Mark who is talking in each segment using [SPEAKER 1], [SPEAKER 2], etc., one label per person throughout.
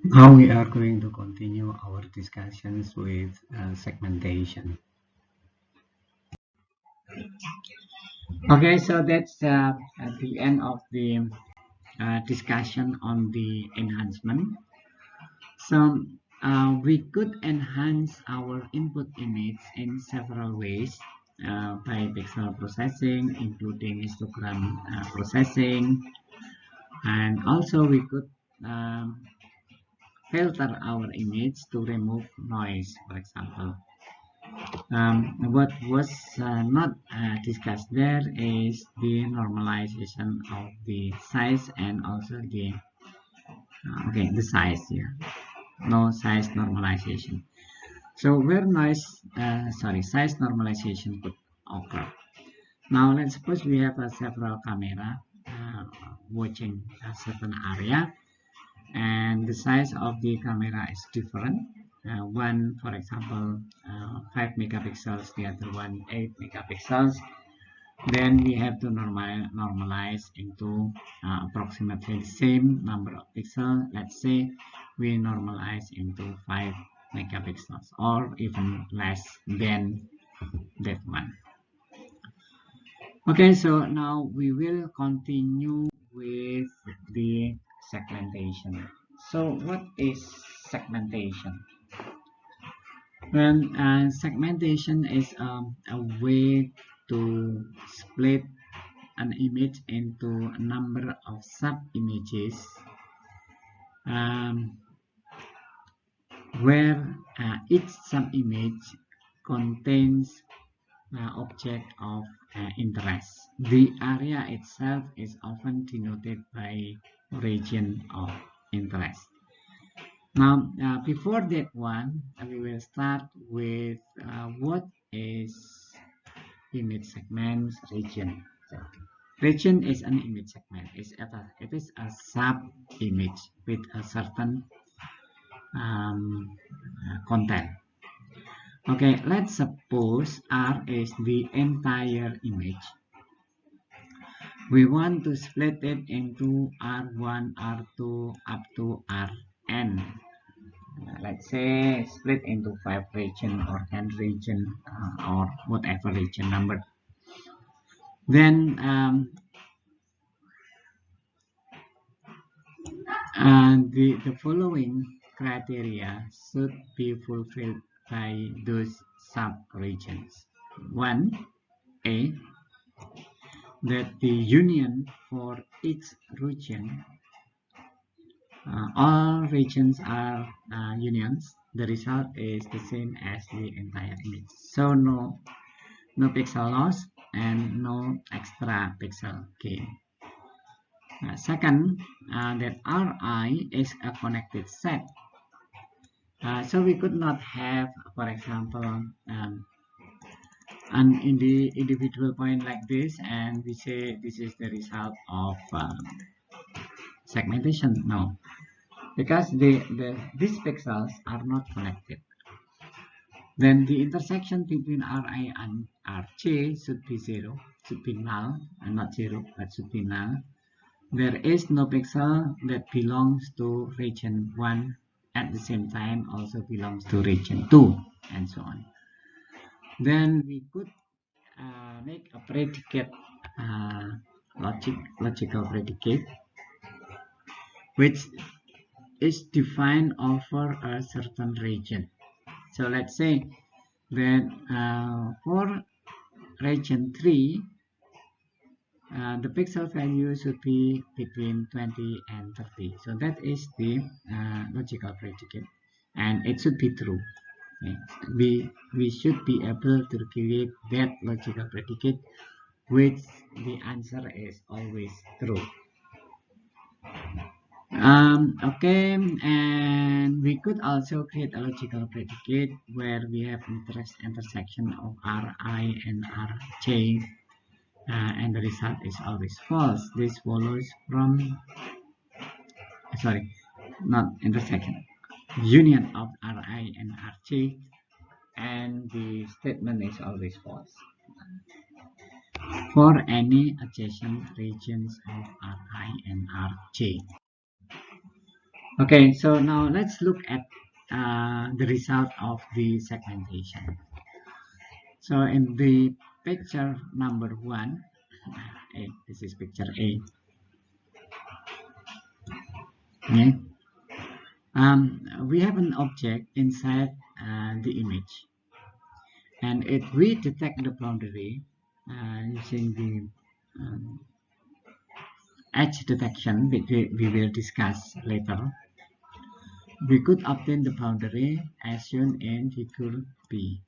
[SPEAKER 1] Now we are going to continue our discussions with segmentation. Okay, so that's at the end of the discussion on the enhancement. So we could enhance our input image in several ways by pixel processing, including histogram processing, and also we could um, filter our image to remove noise, for example. What was not discussed there is the normalization of the size and also the the size here. No size normalization. So where size normalization could occur. Now let's suppose we have several camera watching a certain area, and the size of the camera is different. One, for example, 5 megapixels, the other one 8 megapixels. Then we have to normalize into approximately the same number of pixels. Let's say we normalize into 5 megapixels or even less than that one. Okay, so now we will continue with the segmentation. So what is segmentation? Well, segmentation is a way to split an image into a number of sub-images um, where each sub-image contains object of interest. The area itself is often denoted by region of interest. Now, before that one, we will start with what is image segments region. So, region is an image segment. It is a sub-image with a certain content. Okay, let's suppose R is the entire image. We want to split it into R1, R2, up to Rn. Let's say split into 5 region or 10 region or whatever region number. Then the following criteria should be fulfilled by those sub-regions. 1a, that the union for each region, all regions are unions. The result is the same as the entire image. So no pixel loss and no extra pixel gain. Second, that Ri is a connected set. So we could not have, for example, an individual point like this, and we say this is the result of segmentation. No, because these pixels are not connected. Then the intersection between Ri and Rj should be zero, should be null, and not zero, but should be null. There is no pixel that belongs to region 1 at the same time also belongs to region 2, and so on. Then we could make a predicate, logical predicate, which is defined over a certain region. So let's say that for region 3, the pixel value should be between 20 and 30. So that is the logical predicate, and it should be true. Okay. We should be able to create that logical predicate, which the answer is always true. Okay, and we could also create a logical predicate where we have intersection of Ri and Rj, and the result is always false. This follows from, sorry, not intersection, union of Ri and Rj, and the statement is always false for any adjacent regions of Ri and Rj. Okay, so now let's look at the result of the segmentation. So in the picture number 1, this is picture A. Okay. We have an object inside the image, and if we detect the boundary using the edge detection, which we will discuss later, we could obtain the boundary as shown in figure B.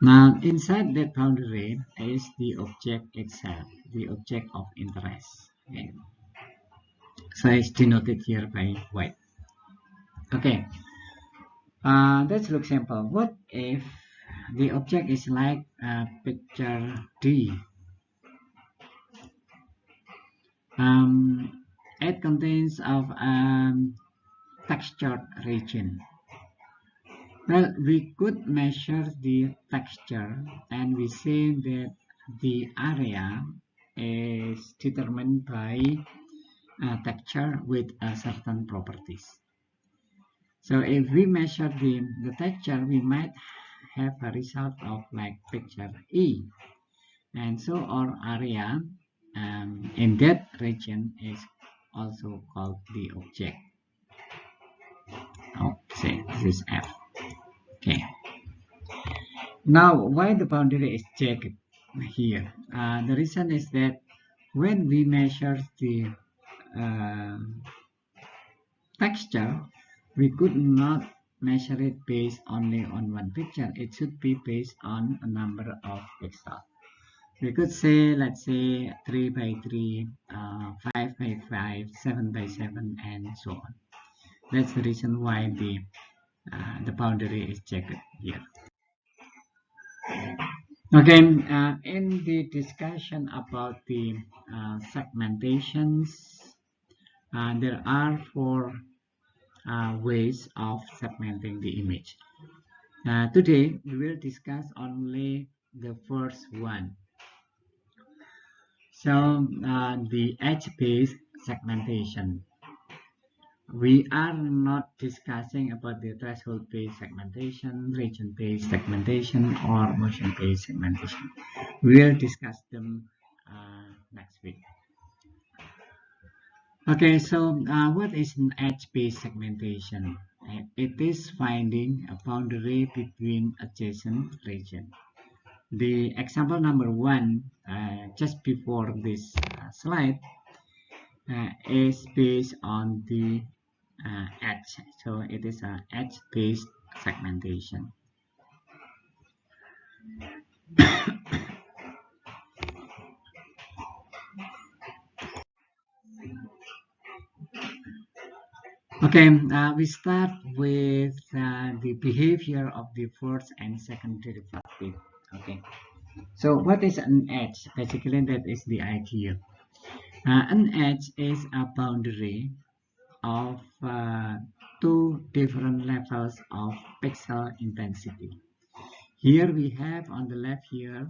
[SPEAKER 1] Now, inside that boundary is the object itself, the object of interest. Okay. So it's denoted here by white. Okay, let's look simple. What if the object is like picture D? It contains of textured region. Well, we could measure the texture, and we say that the area is determined by texture with certain properties. So if we measure the texture, we might have a result of like picture E. And so our area in that region is also called the object. Okay, this is F. Okay. Now, why the boundary is checked here? The reason is that when we measure the uh, texture, we could not measure it based only on one picture. It should be based on a number of pixels. We could say, let's say 3 by 3, 5 by 5, 7 by 7, and so on. That's the reason why the boundary is checked here. Okay, in the discussion about the segmentations, there are 4 ways of segmenting the image. Today, we will discuss only the first one. So, the edge-based segmentation. We are not discussing about the threshold-based segmentation, region-based segmentation, or motion-based segmentation. We will discuss them next week. Okay, so what is an edge-based segmentation? It is finding a boundary between adjacent regions. The example number 1, just before this slide, is based on the edge. So it is an edge-based segmentation. Okay, we start with the behavior of the first and second derivative. Okay, so what is an edge? Basically, that is the idea. An edge is a boundary of 2 different levels of pixel intensity. Here we have on the left here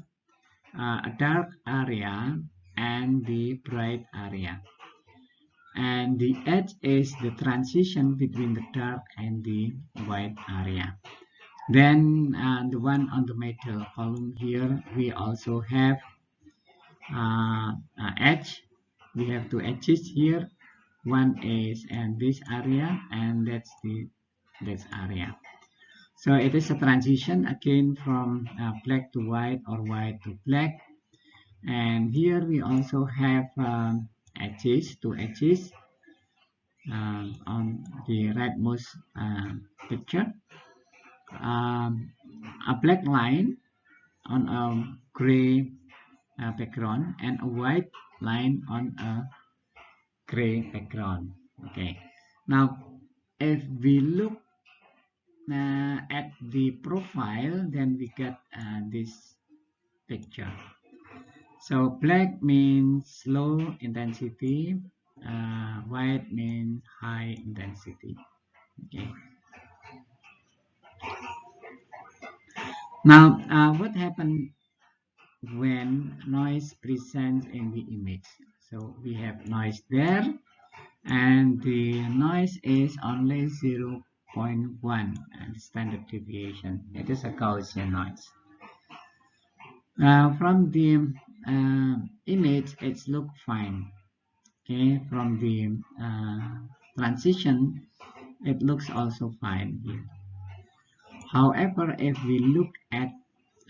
[SPEAKER 1] a dark area and the bright area. And the edge is the transition between the dark and the white area. Then the one on the middle column here, we also have edge. We have 2 edges here. One is in this area, and that's this area. So it is a transition again from black to white or white to black. And here we also have edges, 2 edges on the rightmost picture. A black line on a gray background and a white line on a gray background. Okay, now if we look at the profile, then we get this picture. So black means low intensity, white means high intensity. Okay. Now, what happens when noise presents in the image? So we have noise there, and the noise is only 0.1 and standard deviation. It is a Gaussian noise. From the image, it looks fine. Okay, from the transition, it looks also fine here. However, if we look at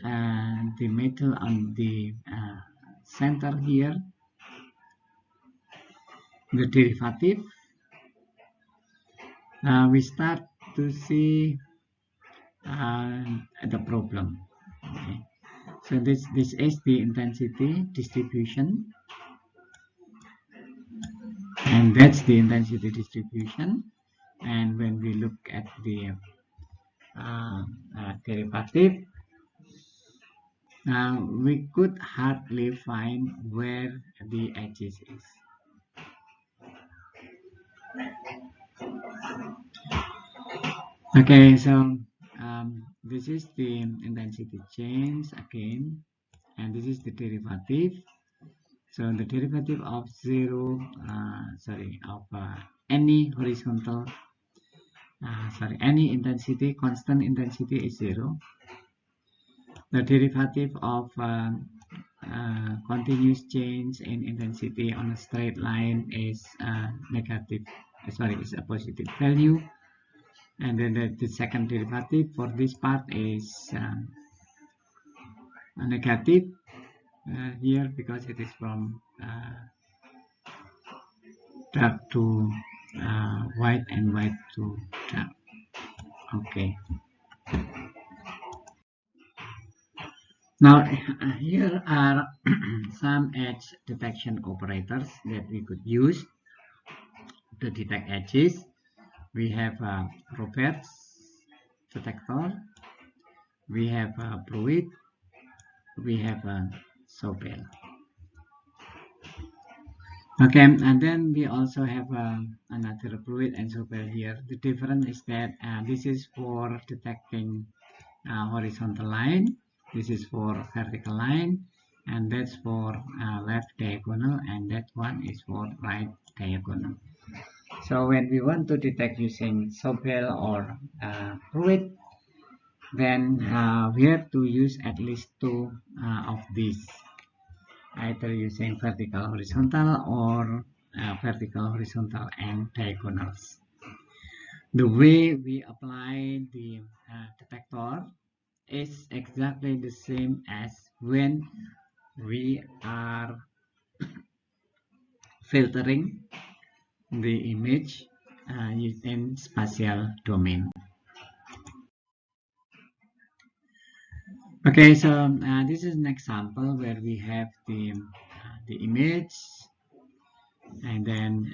[SPEAKER 1] the metal on the center here, the derivative, we start to see the problem. Okay. So this is the intensity distribution, and that's the intensity distribution. And when we look at the derivative, we could hardly find where the edges is. Okay, so this is the intensity change again, and this is the derivative. So the derivative of any horizontal, any intensity, constant intensity is 0. The derivative of continuous change in intensity on a straight line is negative. Is a positive value, and then the second derivative for this part is a negative here because it is from dark to white and white to dark. Okay. Now here are some edge detection operators that we could use to detect edges. We have Roberts detector, we have Pruitt, we have Sobel. Okay, and then we also have another Pruitt and Sobel here. The difference is that this is for detecting horizontal line, this is for vertical line, and that's for left diagonal, and that one is for right diagonal. So when we want to detect using Sobel or Pruitt, then we have to use at least two of these, either using vertical horizontal or vertical horizontal and diagonals. The way we apply the detector is exactly the same as when we are filtering the image in spatial domain. Okay, so this is an example where we have the image, and then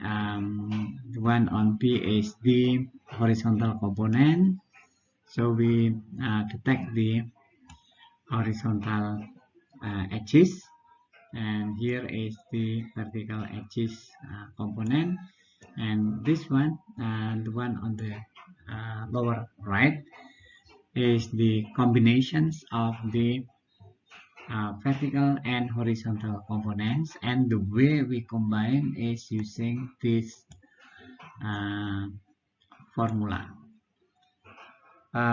[SPEAKER 1] the one on P is the horizontal component. So we detect the horizontal edges, and here is the vertical edges component, and this one, the one on the lower right, is the combinations of the vertical and horizontal components, and the way we combine is using this formula,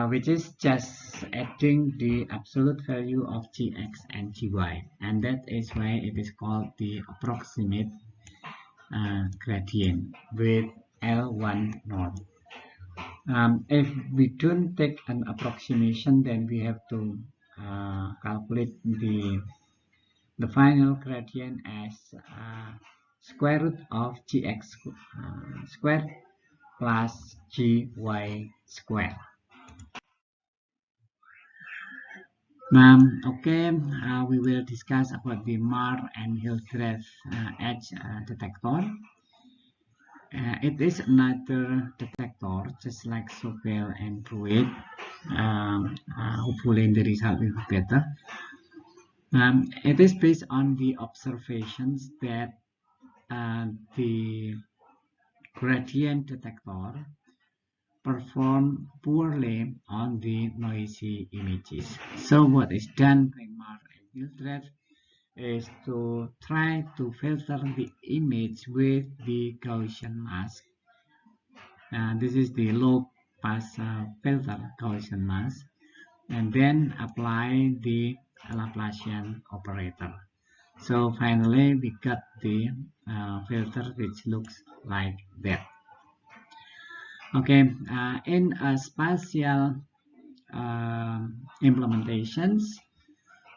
[SPEAKER 1] which is just adding the absolute value of gx and gy, and that is why it is called the approximate gradient with L1 norm. If we don't take an approximation, then we have to calculate the final gradient as square root of gx squared plus gy squared. Okay, we will discuss about the Marr and Hildreth edge detector. It is another detector, just like Sobel and Pruitt. Hopefully the result will be better. It is based on the observations that the gradient detector perform poorly on the noisy images. So what is done by Marr and Hildreth? is to try to filter the image with the Gaussian mask. This is the low pass filter Gaussian mask, and then apply the Laplacian operator. So finally we got the filter which looks like that. Okay, in spatial implementations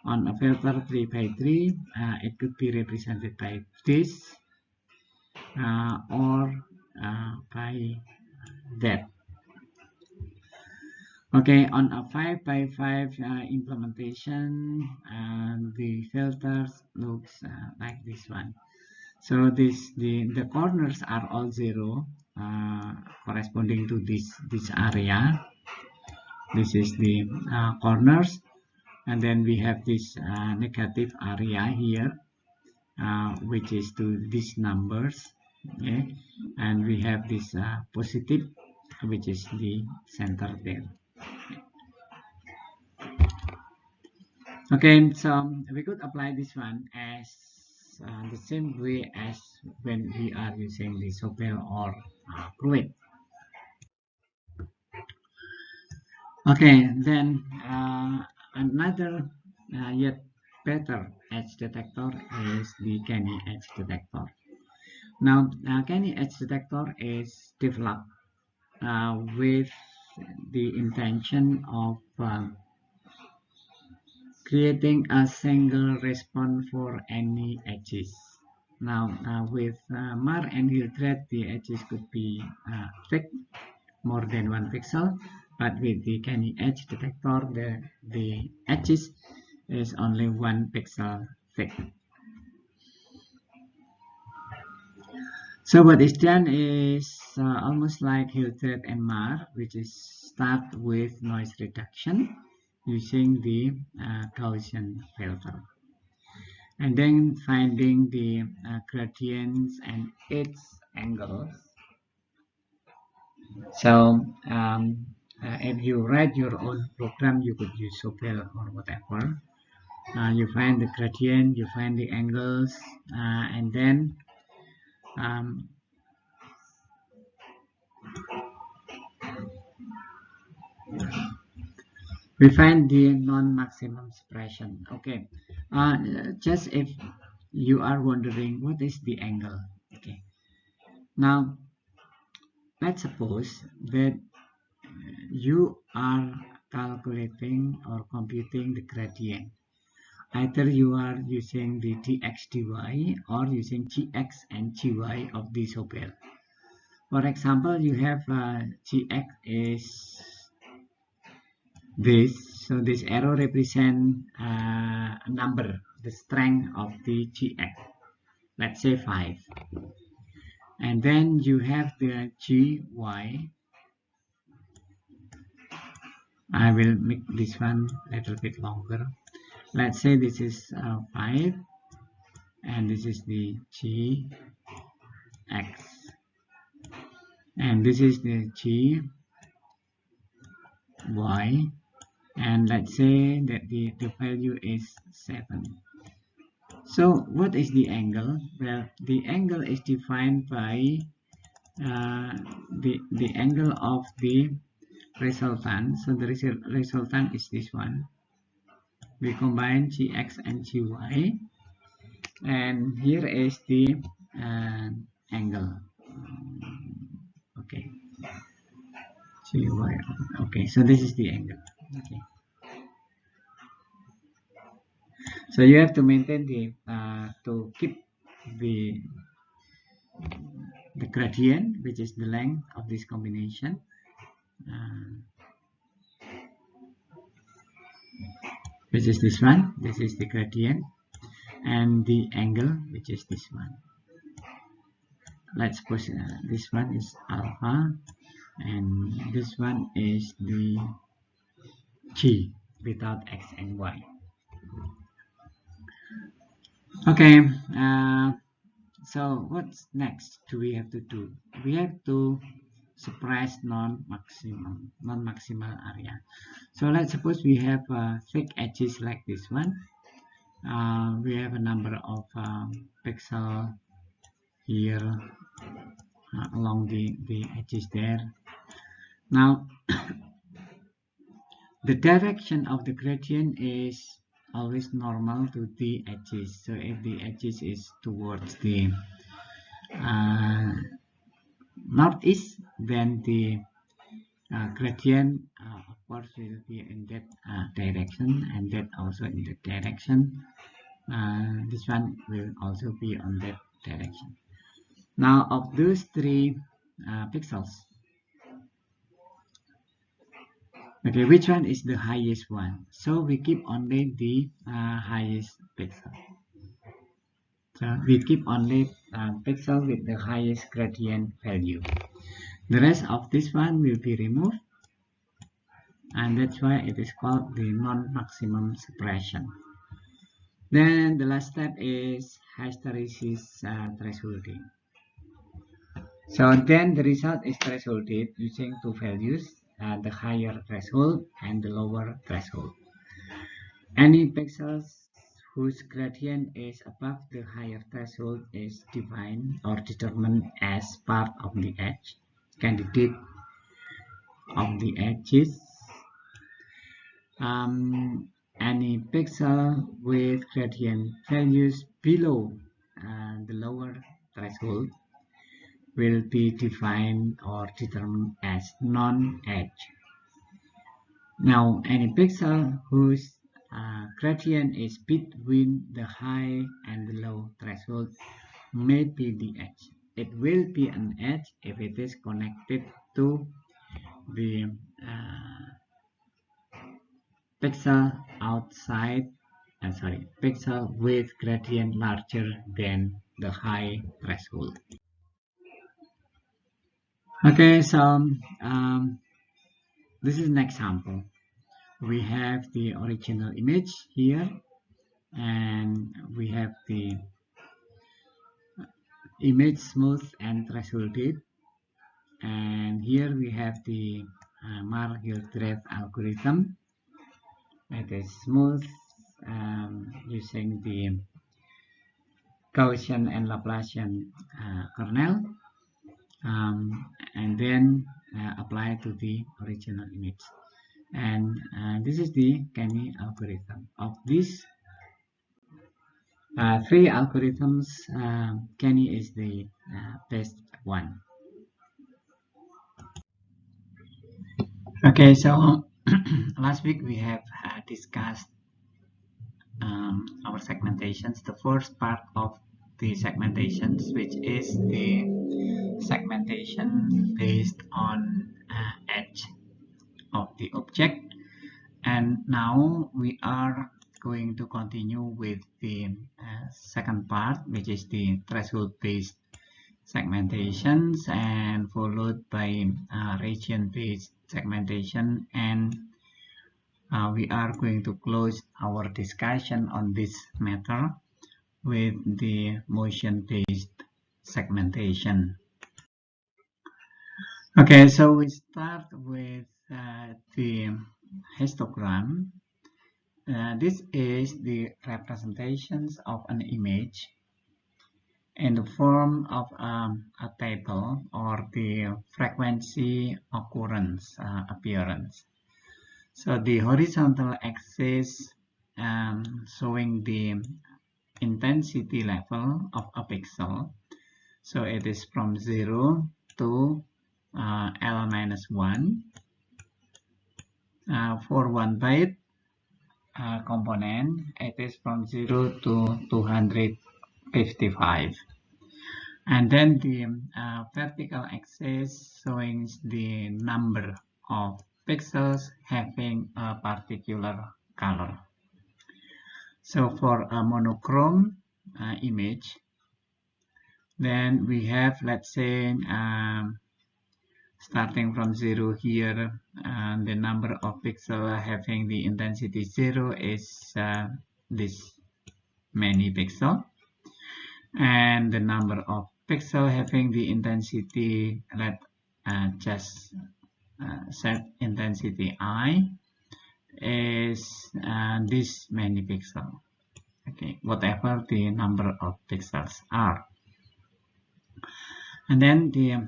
[SPEAKER 1] on a filter 3 by 3, it could be represented by this or by that. Okay, on a 5 by 5 implementation, the filters looks like this one. So the corners are all 0, corresponding to this area. This is the corners, and then we have this negative area here, which is to these numbers. Okay, and we have this positive, which is the center there. Okay, so we could apply this one as the same way as when we are using the Sobel or fluid. Okay, then another yet better edge detector is the Canny edge detector. Now, Canny edge detector is developed with the intention of creating a single response for any edges. Now, with Marr and Hildreth, the edges could be thick, more than 1 pixel, but with the Canny edge detector, the edges is only 1 pixel thick. So what is done is almost like Hildreth and Marr, which is start with noise reduction using the Gaussian filter, and then finding the gradients and its angles. So if you write your own program, you could use Sobel or whatever. You find the gradient, you find the angles, and then we find the non-maximum expression. Okay, just if you are wondering what is the angle. Okay, now let's suppose that you are calculating or computing the gradient. Either you are using the dx dy or using gx and gy of the Sobel. For example, you have gx is this, so this arrow represents a number, the strength of the gx, let's say 5, and then you have the gy. I will make this one a little bit longer. Let's say this is 5, and this is the gx, and this is the gy, and let's say that the value is 7. So what is the angle? Well, the angle is defined by the angle of the resultant. So the resultant is this one. We combine gx and gy, and here is the angle. Okay, gy. Okay, so this is the angle. Okay, so you have to maintain the to keep the gradient, which is the length of this combination. Which is this one. This is the gradient, and the angle, which is this one. Let's suppose this one is alpha, and this one is the g without x and y. Okay, so what's next do we have to do? We have to suppress non-maximal area. So let's suppose we have thick edges like this one, we have a number of pixels here along the edges there. Now the direction of the gradient is always normal to the edges. So if the edges is towards the northeast, then the gradient of course will be in that direction, and that also in that direction. This one will also be on that direction. Now of those three pixels, okay, which one is the highest one? So we keep only the highest pixel. So we keep only pixel with the highest gradient value. The rest of this one will be removed, and that's why it is called the non-maximum suppression. Then the last step is hysteresis thresholding. So then the result is thresholded using two values, the higher threshold and the lower threshold. Any pixels whose gradient is above the higher threshold is defined or determined as part of the edge, candidate of the edges. Any pixel with gradient values below the lower threshold will be defined or determined as non-edge. Now, any pixel whose gradient is between the high and the low threshold may be the edge. It will be an edge if it is connected to the pixel outside, pixel with gradient larger than the high threshold. Okay, so this is an example. We have the original image here, and we have the image smooth and thresholded, and here we have the Marr Hildreth algorithm. It is smooth using the Gaussian and Laplacian kernel, and then apply to the original image. And this is the Canny algorithm. Of these three algorithms, Canny is the best one. Okay, so last week we have discussed our segmentations. The first part of the segmentations, which is the segmentation based on edge of the object, and now we are going to continue with the second part, which is the threshold based segmentations, and followed by region based segmentation, and we are going to close our discussion on this matter with the motion based segmentation. Okay, so we start with the histogram. This is the representations of an image in the form of a table or the frequency occurrence appearance. So the horizontal axis showing the intensity level of a pixel. So it is from 0 to L-1 for 1 byte component. It is from 0 to 255, and then the vertical axis showing the number of pixels having a particular color. So for a monochrome image, then we have, let's say, starting from 0 here, the number of pixels having the intensity 0 is this many pixels, and the number of pixels having the intensity, let's just set intensity I, is this many pixels. okay, whatever the number of pixels are. And then the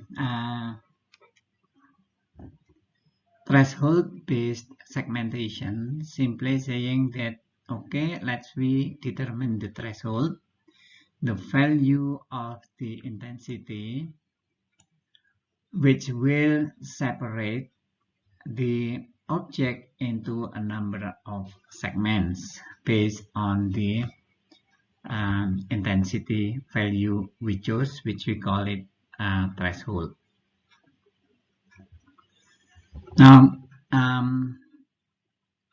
[SPEAKER 1] threshold-based segmentation, simply saying that, okay, let's we determine the threshold, the value of the intensity, which will separate the object into a number of segments based on the intensity value we chose, which we call it threshold. Now,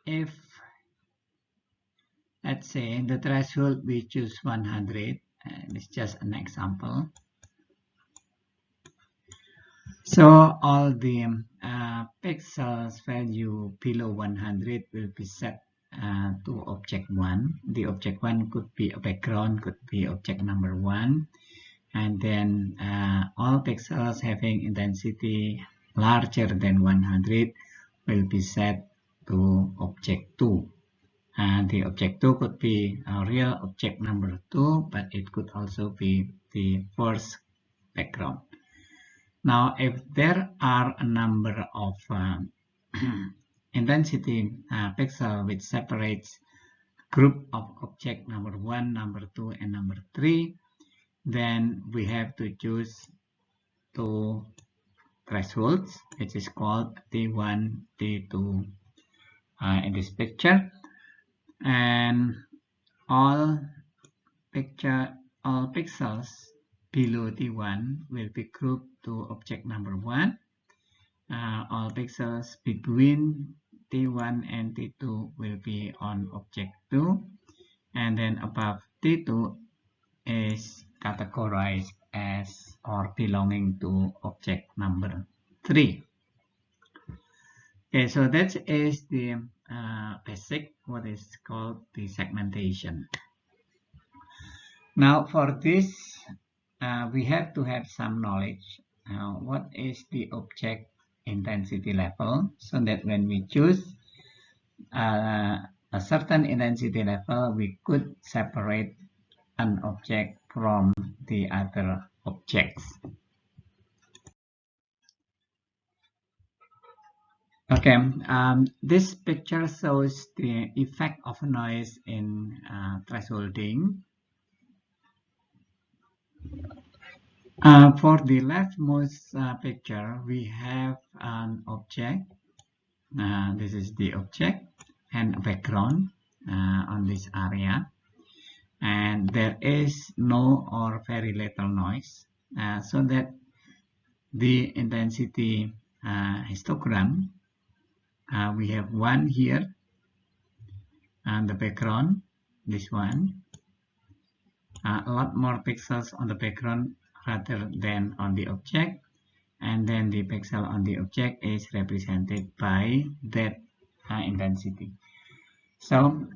[SPEAKER 1] if let's say the threshold we choose 100, and it's just an example. So all the pixels value below 100 will be set to object 1. The object 1 could be a background, could be object number 1. And then all pixels having intensity larger than 100 will be set to object 2. And the object 2 could be a real object number 2, but it could also be the first background. Now, if there are a number of intensity pixel which separates group of object number 1, number 2, and number 3, then we have to choose two thresholds, which is called T1, T2 in this picture, and all pixels below T1 will be grouped to object number 1. All pixels between T1 and T2 will be on object 2, and then above T2 is categorized as or belonging to object number 3. Okay, so that is the basic what is called the segmentation. Now for this we have to have some knowledge what is the object intensity level, so that when we choose a certain intensity level, we could separate an object from the other objects. Okay, this picture shows the effect of noise in thresholding. For the leftmost picture, we have an object. This is the object and a background on this area. And there is no or very little noise, so that the intensity histogram, we have one here, and the background, this one, a lot more pixels on the background rather than on the object, and then the pixel on the object is represented by that intensity. So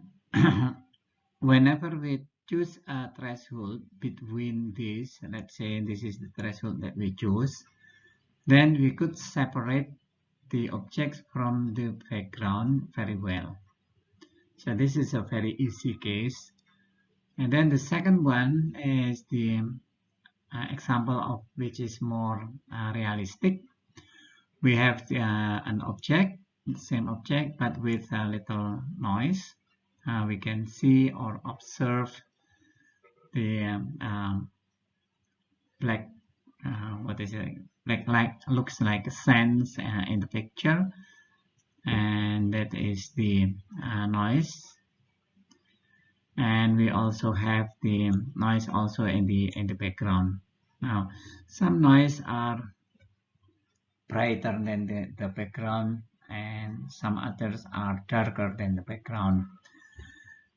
[SPEAKER 1] whenever we choose a threshold between these, let's say this is the threshold that we choose, then we could separate the objects from the background very well. So this is a very easy case. And then the second one is the example of which is more realistic. We have an object, the same object, but with a little noise. We can see or observe the black, what is it? Black light looks like a sense in the picture, and that is the noise. And we also have the noise also in the background. Now, some noise are brighter than the background, and some others are darker than the background.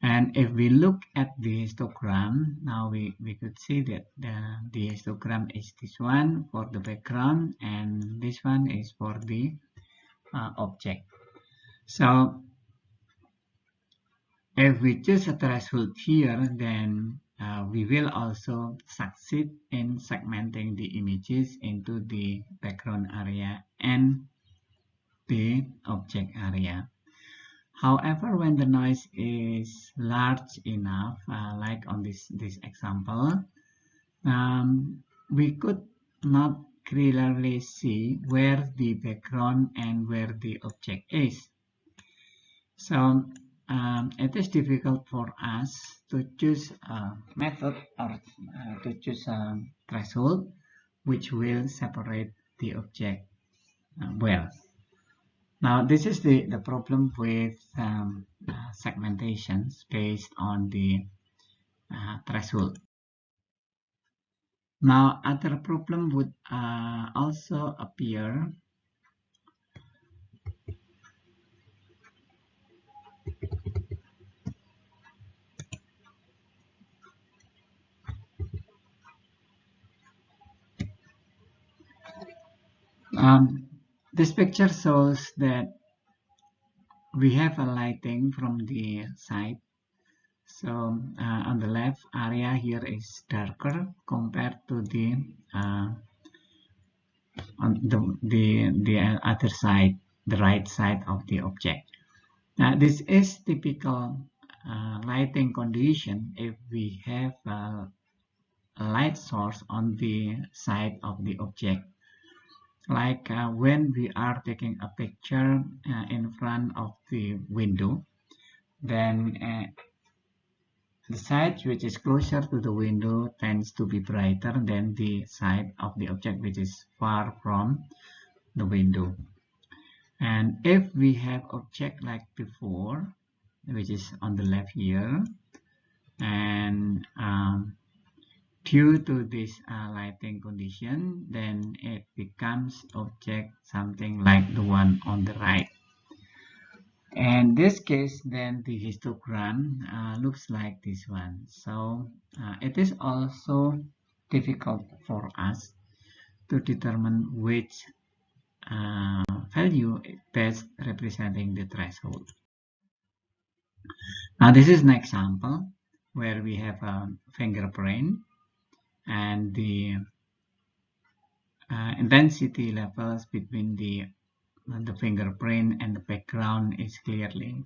[SPEAKER 1] And if we look at the histogram, now we could see that the histogram is this one for the background, and this one is for the object. So if we choose a threshold here, then we will also succeed in segmenting the images into the background area and the object area. However, when the noise is large enough, like on this example, we could not clearly see where the background and where the object is. So it is difficult for us to choose a method or to choose a threshold which will separate the object well. Now this is the problem with segmentations based on the threshold. Now other problem would also appear. This picture shows that we have a lighting from the side. So on the left area here is darker compared to the on the other side, the right side of the object. Now this is typical lighting condition if we have a light source on the side of the object. Like when we are taking a picture in front of the window, then the side which is closer to the window tends to be brighter than the side of the object which is far from the window. And if we have object like before, which is on the left here, and due to this lighting condition, then it becomes object something like the one on the right. And this case, then the histogram looks like this one. So it is also difficult for us to determine which value is best representing the threshold. Now this is an example where we have a fingerprint and the intensity levels between the fingerprint and the background is clearly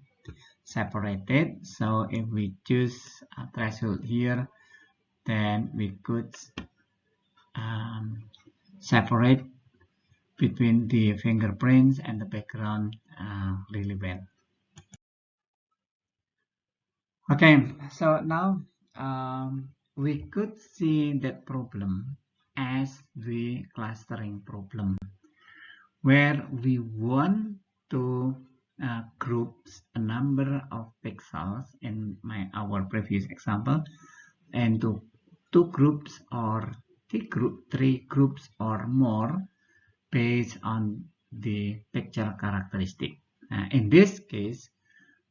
[SPEAKER 1] separated. So if we choose a threshold here, then we could separate between the fingerprints and the background really well. Okay, so now we could see that problem as the clustering problem, where we want to group a number of pixels in our previous example into two groups or three groups or more based on the picture characteristic. In this case,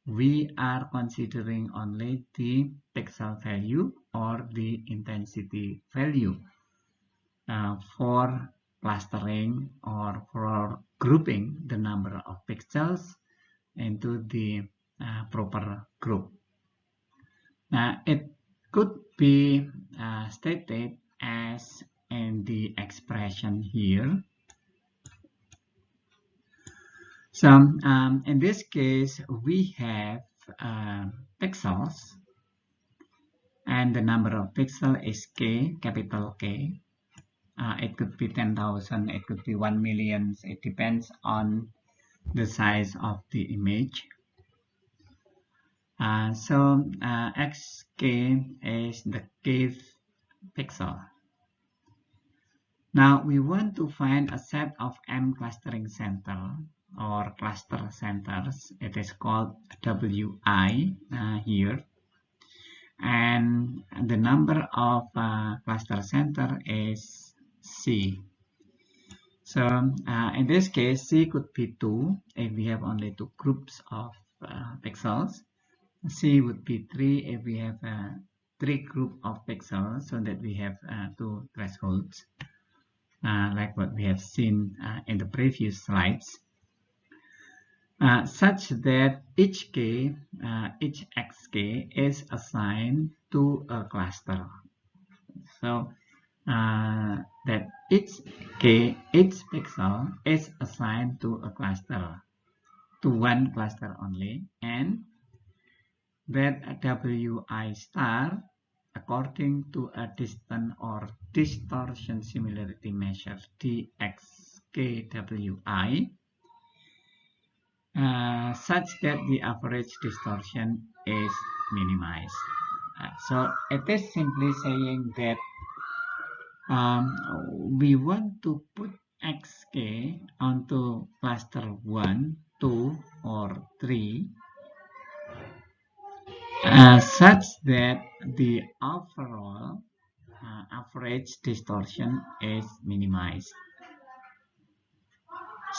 [SPEAKER 1] we are considering only the pixel value or the intensity value for clustering or for grouping the number of pixels into the proper group. It could be stated as in the expression here. So in this case, we have pixels, and the number of pixels is k, capital K. It could be 10,000, it could be 1 million. It depends on the size of the image. So xk is the kth pixel. Now we want to find a set of m clustering center or cluster centers. It is called Wi here, and the number of cluster center is C. So in this case, C could be 2 if we have only two groups of pixels. C would be 3 if we have 3 group of pixels, so that we have 2 thresholds, like what we have seen in the previous slides. Such that each xk is assigned to a cluster. So that each pixel is assigned to a cluster. to one cluster only, and that wi star according to a distance or distortion similarity measure dxkwi such that the average distortion is minimized. So it is simply saying that we want to put xk onto cluster 1, 2, or 3 such that the overall average distortion is minimized.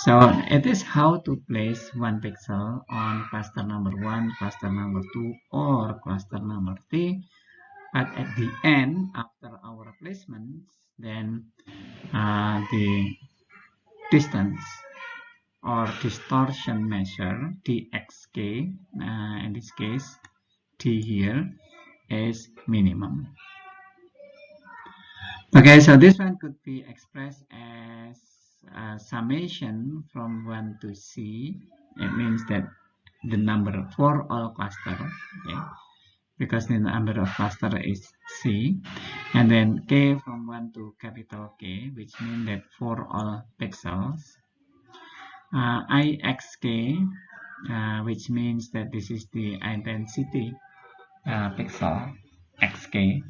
[SPEAKER 1] So it is how to place one pixel on cluster number 1, cluster number 2, or cluster number 3. But at the end, after our placements, then the distance or distortion measure dxk, in this case t here, is minimum. Okay, so this one could be expressed as a summation from 1 to c. It means that the number for all cluster, okay, because the number of cluster is c, and then k from 1 to capital K, which means that for all pixels, ixk, which means that this is the intensity pixel xk,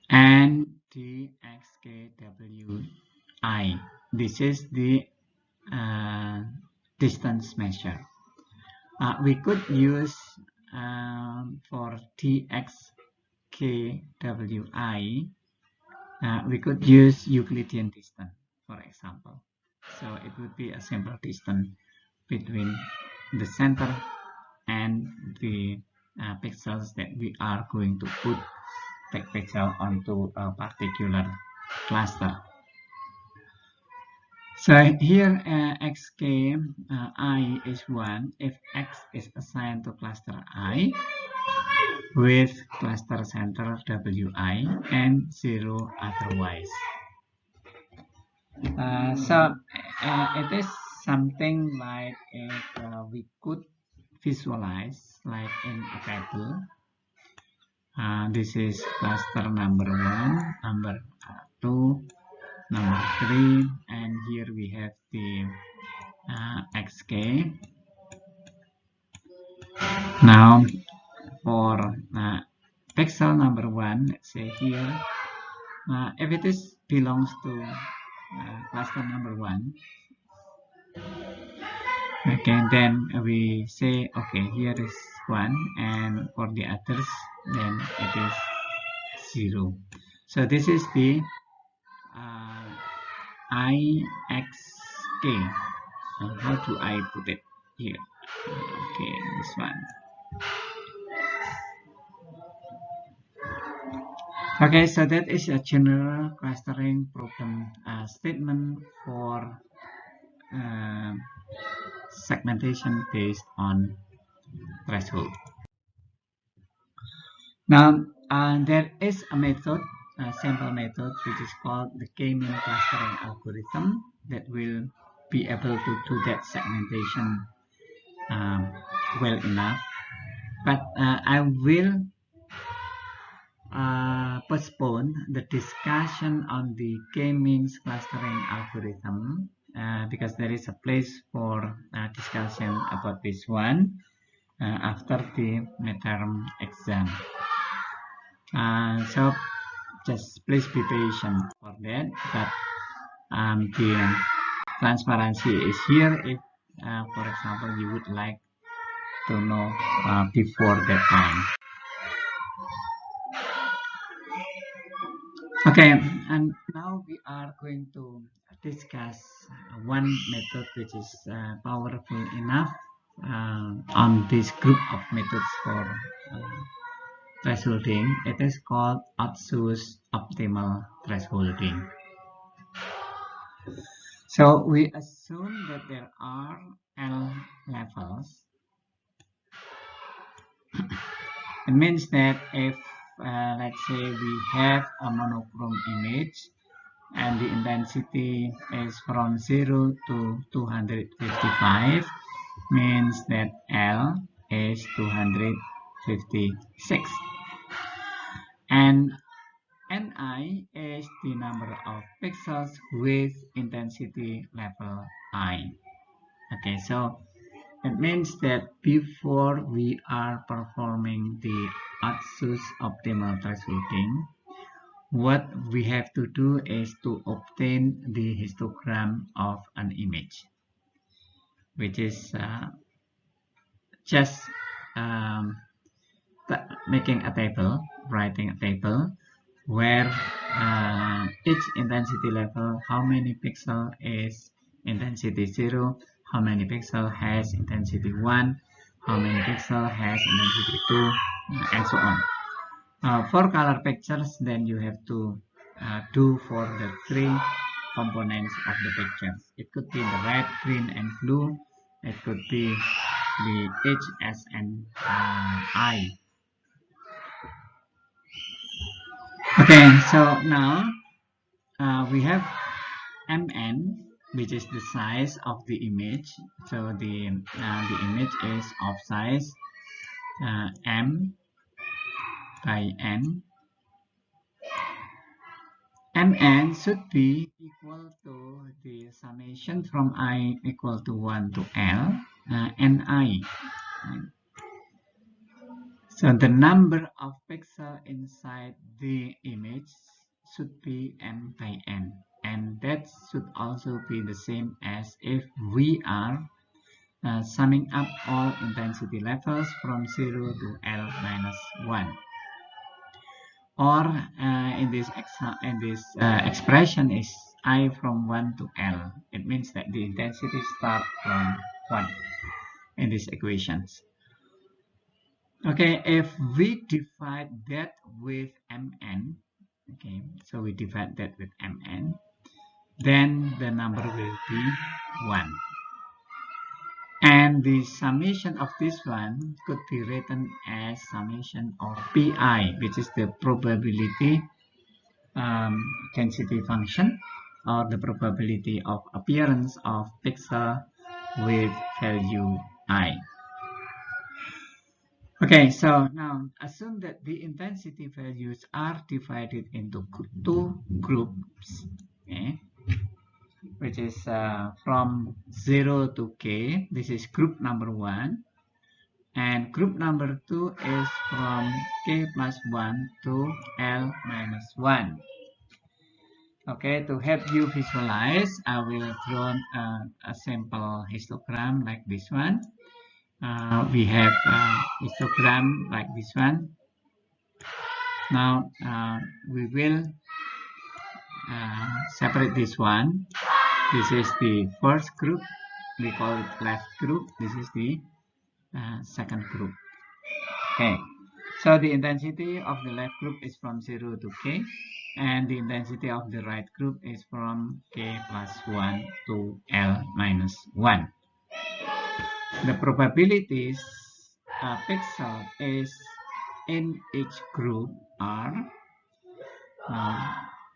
[SPEAKER 1] and dxkwi, this is the distance measure. We could use for dxkwi, we could use Euclidean distance, for example. So it would be a simple distance between the center and the pixels that we are going to put the pixel onto a particular cluster. So here xk I is 1 if x is assigned to cluster I with cluster center wi and 0 otherwise. So it is something like if we could visualize like in a table. This is cluster number 1, number 2, number 3, and here we have the xk. Now for pixel number 1, let's say here, if it is belongs to cluster number 1, okay, then we say okay, here is 1, and for the others then it is 0. So this is the ixk. How do I put it here? Okay, this one. Okay, so that is a general clustering problem statement for segmentation based on threshold. Now, there is a method, a sample method, which is called the K-mean clustering algorithm that will be able to do that segmentation well enough. But I will postpone the discussion on the K-means clustering algorithm because there is a place for discussion about this one after the midterm exam. So just please be patient for that. But the transparency is here if, for example, you would like to know before that time. Okay, and now we are going to discuss one method which is powerful enough on this group of methods for thresholding. It is called Otsu's optimal thresholding. So we assume that there are L levels. It means that if let's say we have a monochrome image and the intensity is from 0 to 255, means that L is 256, and Ni is the number of pixels with intensity level I. Okay, so it means that before we are performing the Otsu's optimal thresholding, what we have to do is to obtain the histogram of an image, which is just um, making a table, writing a table where each intensity level, how many pixel is intensity 0, how many pixel has intensity 1, how many pixel has intensity 2, and so on. For color pictures, then you have to do for the three components of the pictures. It could be the red, green, and blue. It could be the H, S, and I. Okay, so now we have MN, which is the size of the image. So the image is of size M by N. Mn should be equal to the summation from I equal to 1 to L Ni. So the number of pixels inside the image should be M by N, and that should also be the same as if we are summing up all intensity levels from 0 to L minus 1. Or in this expression is I from 1 to L. It means that the intensity starts from 1 in these equations. Okay, if we divide that with Mn, okay, so we divide that with Mn, then the number will be 1. And the summation of this one could be written as summation of Pi, which is the probability density function, or the probability of appearance of pixel with value I. Okay, so now assume that the intensity values are divided into two groups, okay, which is from 0 to K. This is group number 1. And group number 2 is from K plus 1 to L minus 1. Okay, to help you visualize, I will draw a simple histogram like this one. We have a histogram like this one. Now we will separate this one. This is the first group. We call it left group. This is the second group. Okay, so the intensity of the left group is from 0 to K, and the intensity of the right group is from K plus 1 to L minus 1. The probabilities pixel is in each group are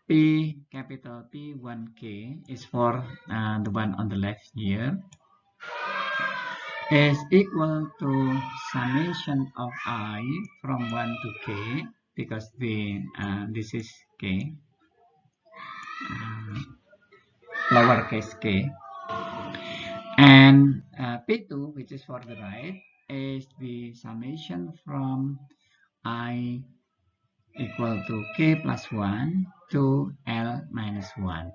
[SPEAKER 1] P capital P1K is for the one on the left here, is equal to summation of I from 1 to K, because this is K, lowercase k, and P2, which is for the right, is the summation from I equal to K plus 1 to L minus 1.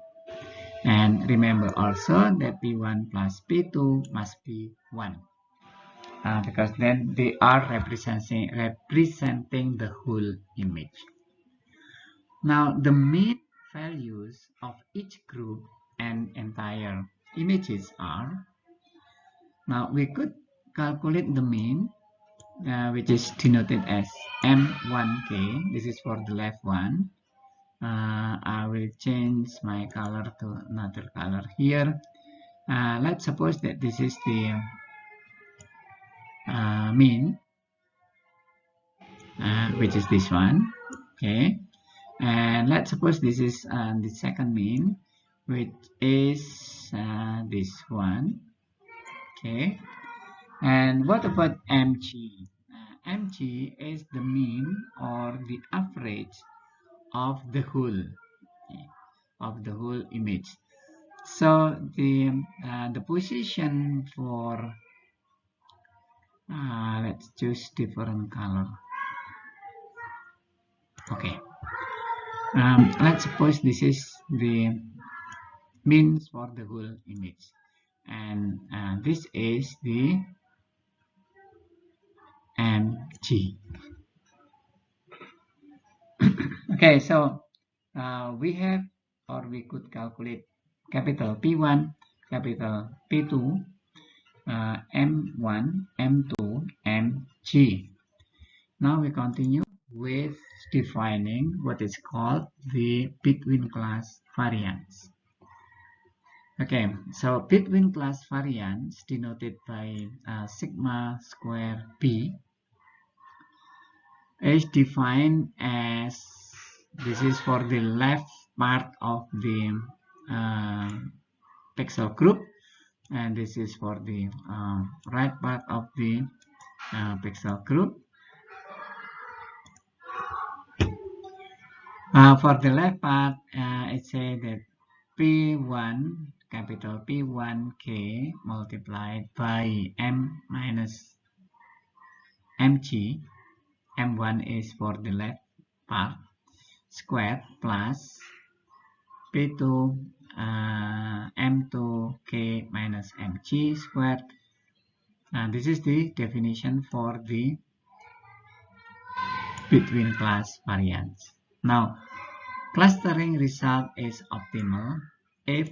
[SPEAKER 1] And remember also that P1 plus P2 must be 1. Because then they are representing the whole image. Now the mean values of each group and entire images are, now we could calculate the mean, which is denoted as M1K. This is for the left one. I will change my color to another color here. Let's suppose that this is the mean, which is this one. Okay, And let's suppose this is the second mean, which is this one. Okay. And what about mg? Mg is the mean or the average of the whole, okay, of the whole image. So the position for let's choose different color. Okay. Let's suppose this is the means for the whole image, and this is the mg. Okay, so we have, or we could calculate capital P1, capital P2, M1, M2, and G. Now we continue with defining what is called the between class variance. Okay, so between class variance denoted by sigma square B is defined as, this is for the left part of the pixel group, and this is for the right part of the pixel group. For the left part, it says that P1, capital P1K multiplied by M minus MG, M1 is for the left part, squared plus P2 M2K minus MG squared. This is the definition for the between class variance. Now, clustering result is optimal if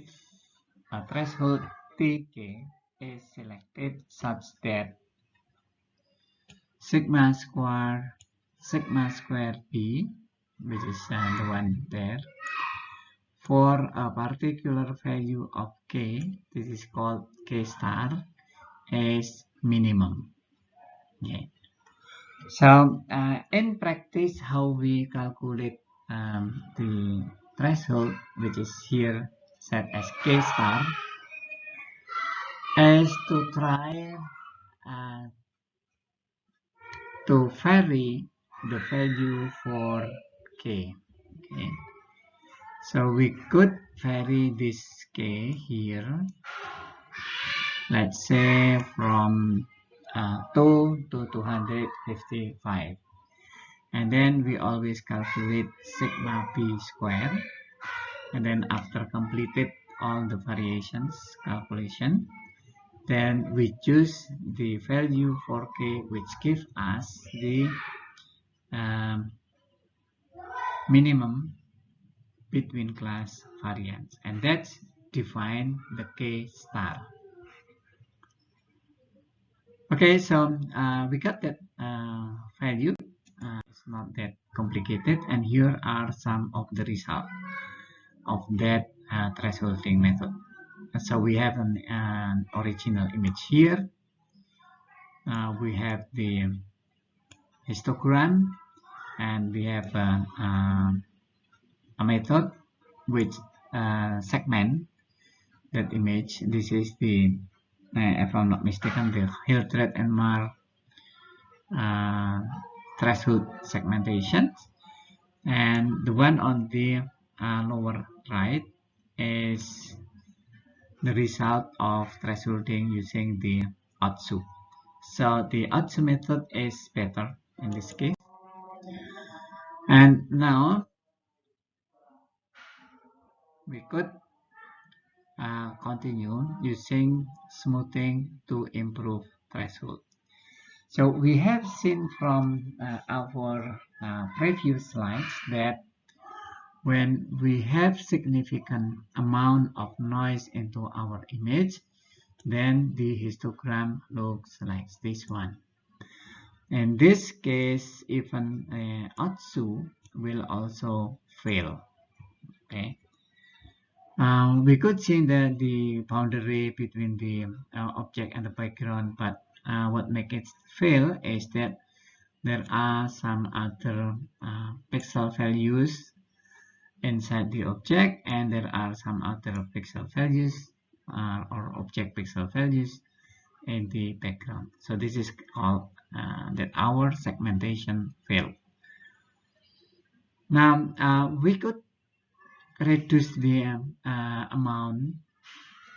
[SPEAKER 1] a threshold Tk is selected such that sigma square B, which is the one there, for a particular value of k, this is called k star, is minimum. Okay. So in practice, how we calculate the threshold, which is here set as k star, is to try to vary the value for k. Okay. So we could vary this k here, let's say from 2 to 255, and then we always calculate sigma p square, and then after completed all the variations calculation, then we choose the value for k which gives us the minimum between class variance, and that's define the k star. Okay, so we got that value. It's not that complicated, and here are some of the results of that thresholding method. So we have an original image here. We have the histogram, and we have a method which segment that image. This is the, if I'm not mistaken, the Hildreth and Marr threshold segmentation, and the one on the lower right is the result of thresholding using the Otsu. So the Otsu method is better in this case. And now we could continue using smoothing to improve threshold. So we have seen from our previous slides that when we have significant amount of noise into our image, then the histogram looks like this one. In this case, even Otsu will also fail. Okay. We could see that the boundary between the object and the background, but what makes it fail is that there are some other pixel values inside the object, and there are some other pixel values or object pixel values in the background. So this is called that our segmentation failed. Now we could reduce the amount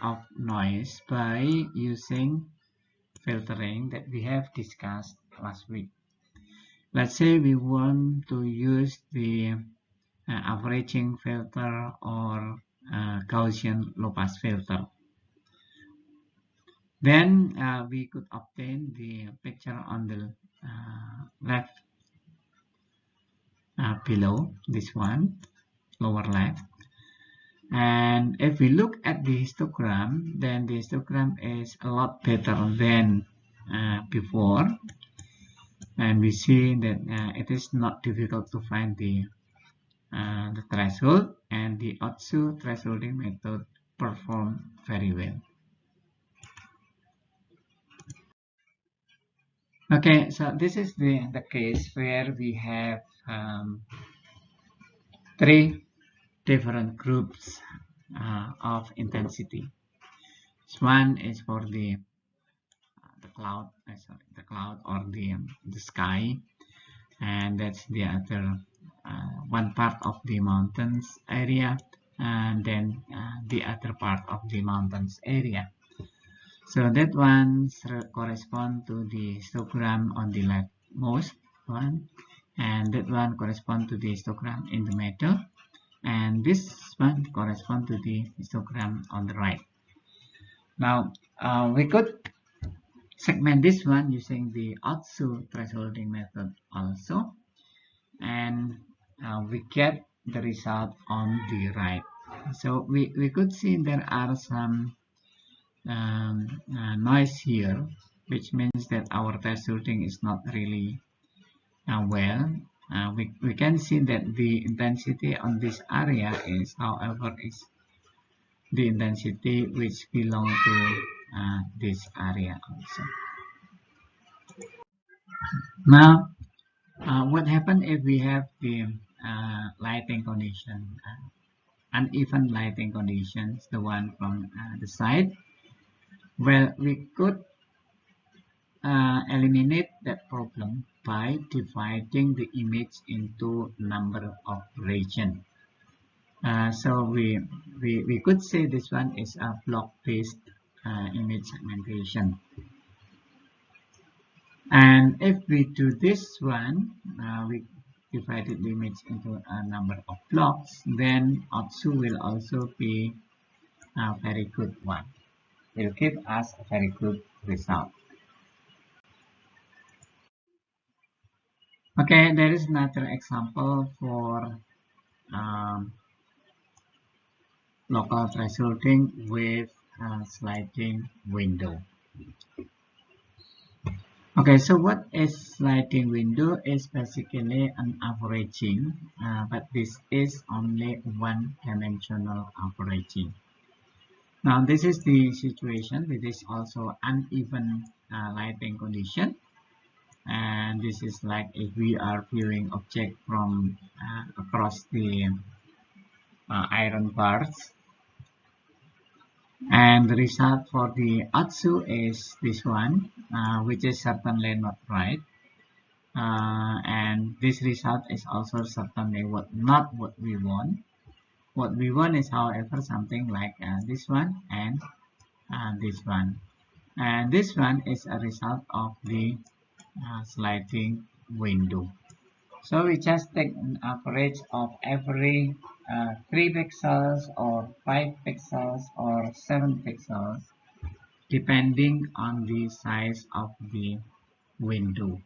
[SPEAKER 1] of noise by using filtering that we have discussed last week. Let's say we want to use the averaging filter or Gaussian low pass filter. Then we could obtain the picture on the left below this one, lower left. And if we look at the histogram, then the histogram is a lot better than before. And we see that it is not difficult to find the threshold, and the Otsu thresholding method perform very well. Okay, so this is the case where we have three different groups of intensity. This one is for the cloud, the cloud or the sky, and that's the other one part of the mountains area, and then the other part of the mountains area. So that one correspond to the histogram on the leftmost one, and that one correspond to the histogram in the middle, and this one correspond to the histogram on the right. Now we could segment this one using the Otsu thresholding method also, and we get the result on the right. So we could see there are some noise here, which means that our thresholding is not really well. We can see that the intensity on this area is, however, is the intensity which belong to this area also. Now, what happens if we have the lighting condition, uneven lighting conditions, the one from the side? Well, we could eliminate that problem by dividing the image into number of regions. So we could say this one is a block-based image segmentation. And if we do this one, we divided the image into a number of blocks, then Otsu will also be a very good one. It will give us a very good result. Okay, there is another example for local thresholding with a sliding window. Okay, so what is sliding window is basically an averaging, but this is only one-dimensional averaging. Now this is the situation with this also uneven lighting condition, and this is like if we are viewing object from across the iron bars, and the result for the Otsu is this one, which is certainly not right, and this result is also certainly not what we want. What we want is, however, something like this one and this one, and this one is a result of the sliding window. So we just take an average of every 3 pixels or 5 pixels or 7 pixels, depending on the size of the window.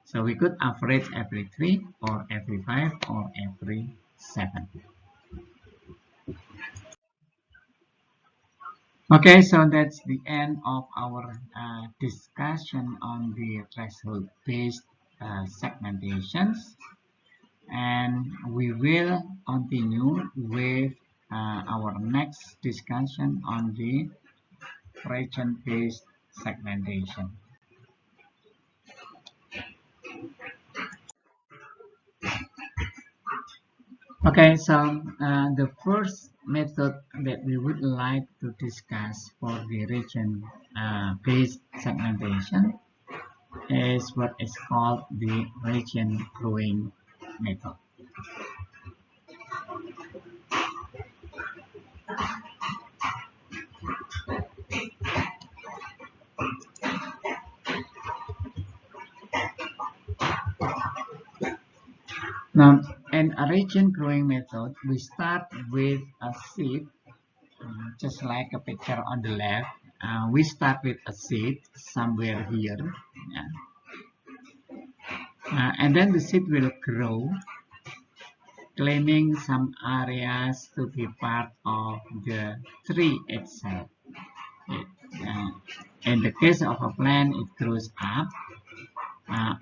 [SPEAKER 1] So we could average every 3 or every 5 or every 7. Okay, so that's the end of our discussion on the threshold-based segmentations, and we will continue with our next discussion on the region-based segmentation. Okay, so the first method that we would like to discuss for the region-based segmentation is what is called the region growing method. Now, in a region growing method, we start with a seed, just like a picture on the left. We start with a seed somewhere here, yeah. And then the seed will grow, claiming some areas to be part of the tree itself. Uh, in the case of a plant, it grows up.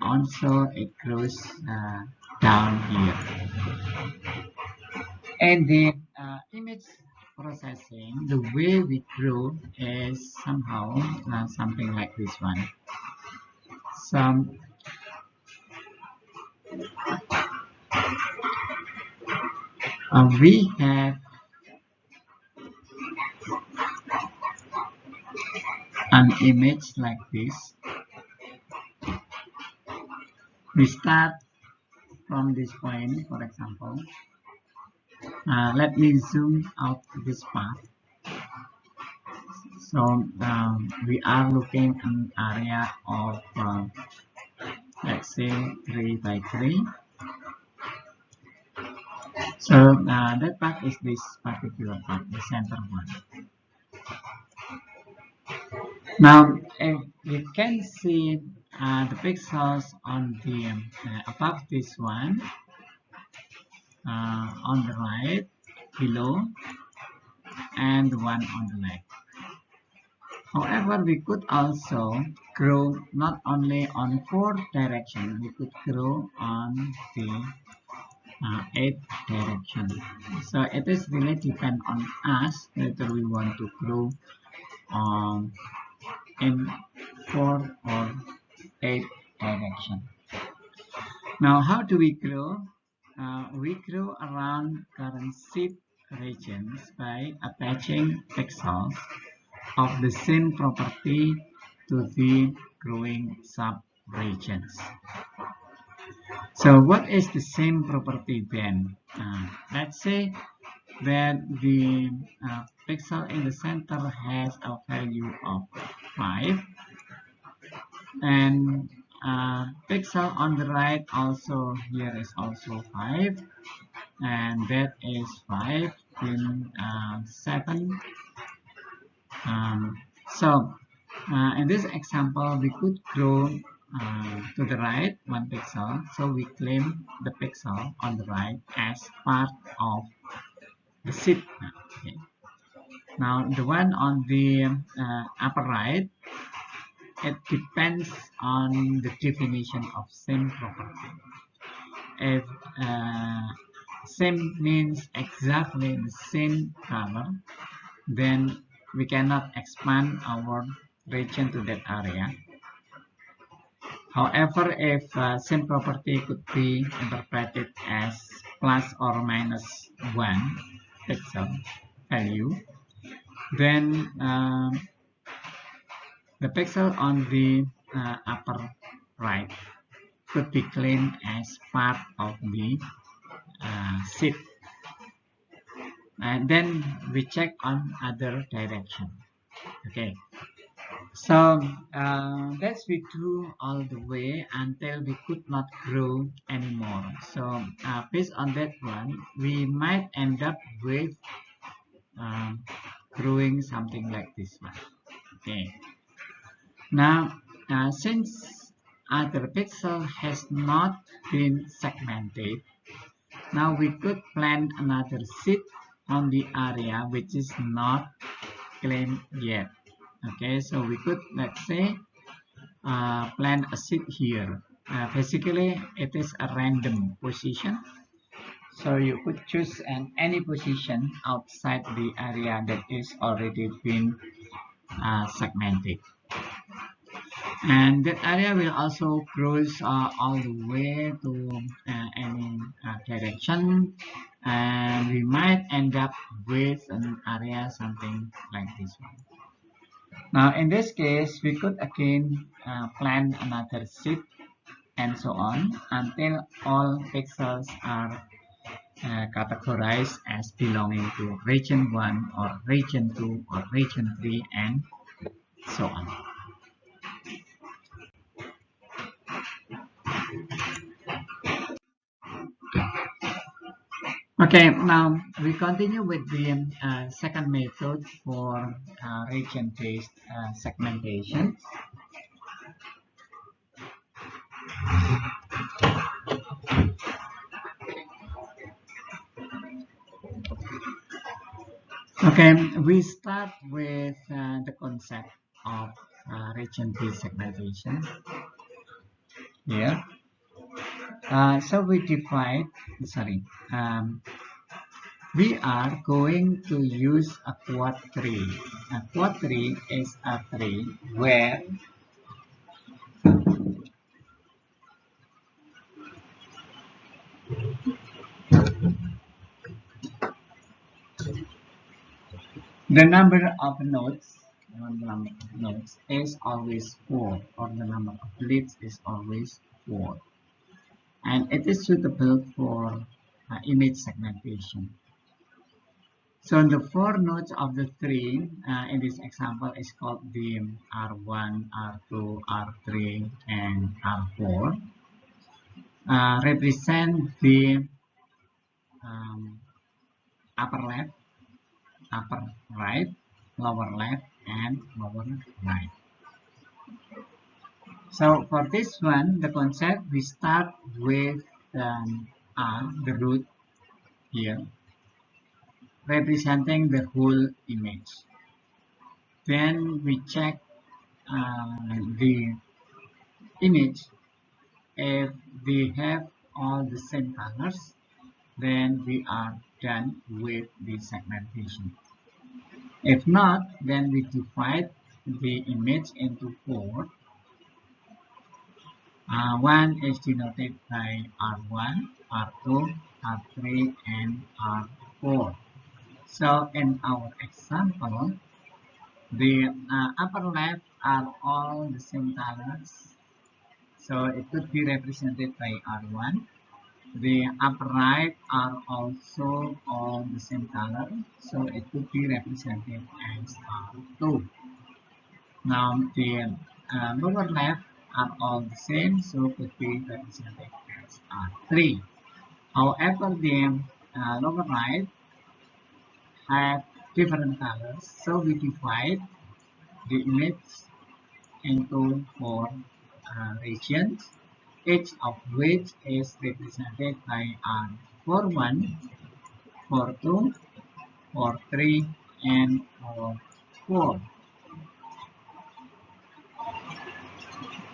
[SPEAKER 1] Also, it grows down here. And the image processing, the way we grow is somehow something like this one. Some we have an image like this. We start from this point, for example. Let me zoom out this part. So we are looking at an area of let's say 3 by 3. So that part is this particular part, the center one. Now, if you can see the pixels on the above this one, on the right, below, and the one on the left. However, we could also grow not only on 4 direction, we could grow on the 8 direction. So it is really depend on us whether we want to grow in 4 or 8 direction. Now, how do we grow? We grow around current seed regions by attaching pixels of the same property to the growing sub-regions. So what is the same property then? Let's say that the pixel in the center has a value of 5 and pixel on the right also here is also 5 and that is 5 in 7. So in this example we could grow to the right 1 pixel, so we claim the pixel on the right as part of the seed. Okay. Now the one on the upper right, it depends on the definition of same property. If same means exactly the same color, then we cannot expand our region to that area. However, if same property could be interpreted as plus or minus 1 pixel value, then the pixel on the upper right could be claimed as part of the seed. And then we check on other direction. Okay. So that's we do all the way until we could not grow anymore. So based on that one, we might end up with growing something like this one. Okay. Now, since other pixel has not been segmented, now we could plant another seed on the area which is not claimed yet. Okay, so we could, let's say, plant a seed here. Basically, it is a random position. So you could choose any position outside the area that is already been segmented. And that area will also grow all the way to any direction and we might end up with an area something like this one. Now in this case, we could again plan another sheet and so on until all pixels are categorized as belonging to region 1 or region 2 or region 3 and so on. Okay, now we continue with the second method for region-based segmentation. Okay, we start with the concept of region-based segmentation here. So we divide, sorry, we are going to use a quad tree. A quad tree is a tree where the number of nodes is always 4, or the number of leads is always 4. And it is suitable for image segmentation. So the 4 nodes of the tree in this example is called the R1, R2, R3, and R4. Represent the upper left, upper right, lower left, and lower right. So for this one, the concept, we start with R, the root here, representing the whole image. Then we check the image. If they have all the same colors, then we are done with the segmentation. If not, then we divide the image into 4. One is denoted by R1, R2, R3, and R4. So in our example, the upper left are all the same colors. So it could be represented by R1. The upper right are also all the same color. So it could be represented as R2. Now the lower left are all the same, so could be represented as R3. However, the lower right have different colors, so we divide the image into 4 regions, each of which is represented by R41, 42, 43, and 4.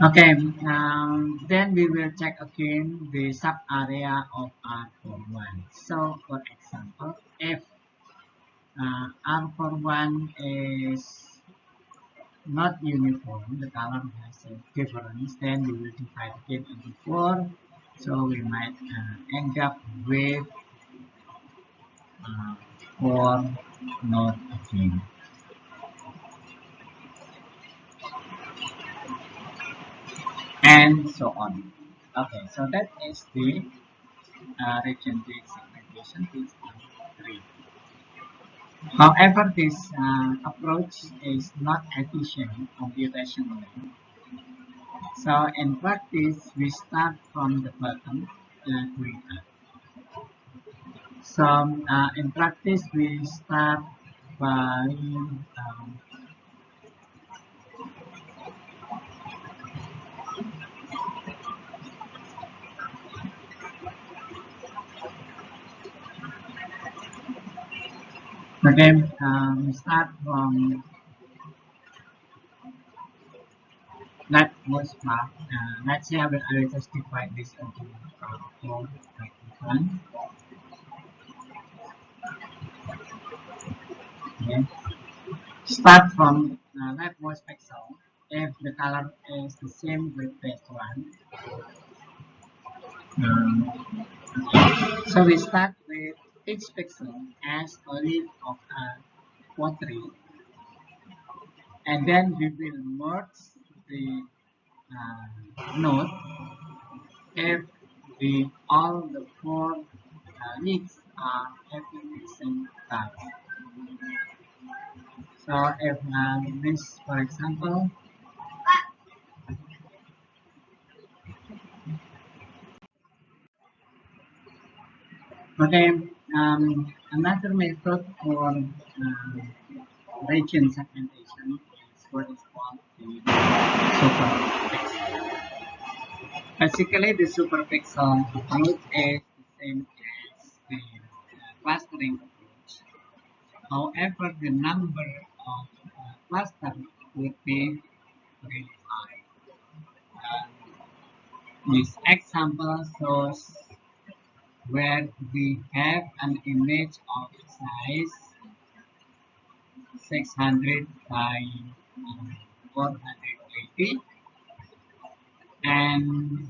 [SPEAKER 1] Okay, then we will check again the sub area of R41. So, for example, if R41 is not uniform, the color has a difference, then we will divide it into 4. So we might end up with 4 nodes again. And so on. Okay, so that is the region-based segmentation based on 3. However, this approach is not efficient computationally. So in practice, we start from the bottom going up. So in practice, we start by again, we start from leftmost mark. Let's say I will just divide this into 4 1. Okay. Start from leftmost pixel. If the color is the same with this one, okay. So we start with each pixel as a leaf of a quadrille, and then we will merge the node if all the four leaves are having the same size. So if this, for example, okay, another method for region segmentation is what is called the superpixel. Basically, the superpixel approach is the same as the clustering approach. However, the number of clusters would be very high. This example shows where we have an image of size 600 by 480, and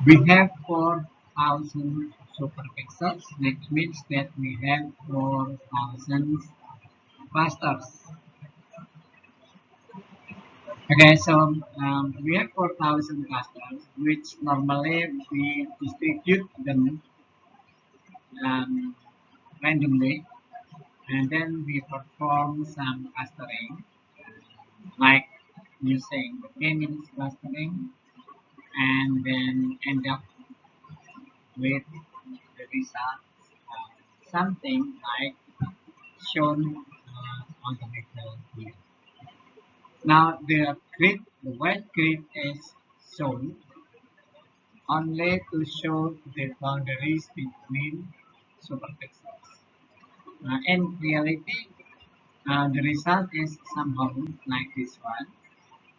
[SPEAKER 1] we have 4,000 superpixels, which means that we have 4,000 clusters. Okay, so we have 4,000 clusters, which normally we distribute them um, randomly, and then we perform some clustering, like using the Canny clustering, and then end up with the result, something like shown on the picture here. Now the white grid is shown only to show the boundaries between superpixels. In reality, the result is somehow like this one.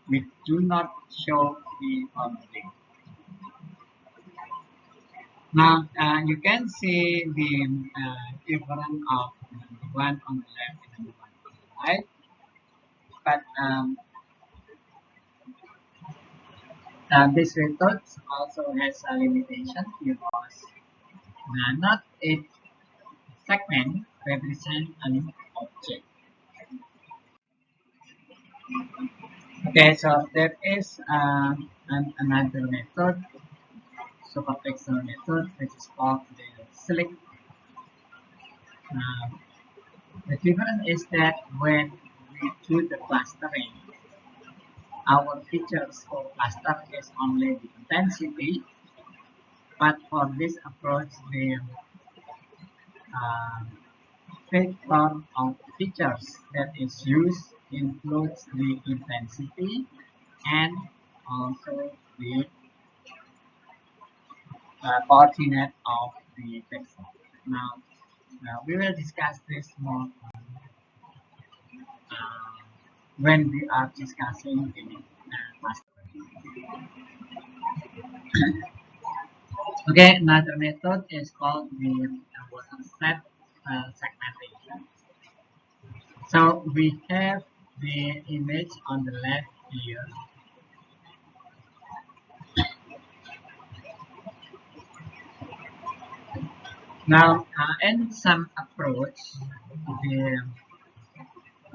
[SPEAKER 1] We do not show the boundary. Now you can see the difference of the one on the left and the one on the right, but this method also has a limitation because not each segment represents an object. Okay, so there is another method, superpixel method, which is called the select. Uh, the difference is that when we do the clustering, our features for cluster is only the intensity, but for this approach, the uh, vector of features that is used includes the intensity and also the coordinate of the pixel. Now we will discuss this more uh, when we are discussing the clustering. Okay, another method is called the watershed segmentation. So we have the image on the left here. Now, in some approach, the,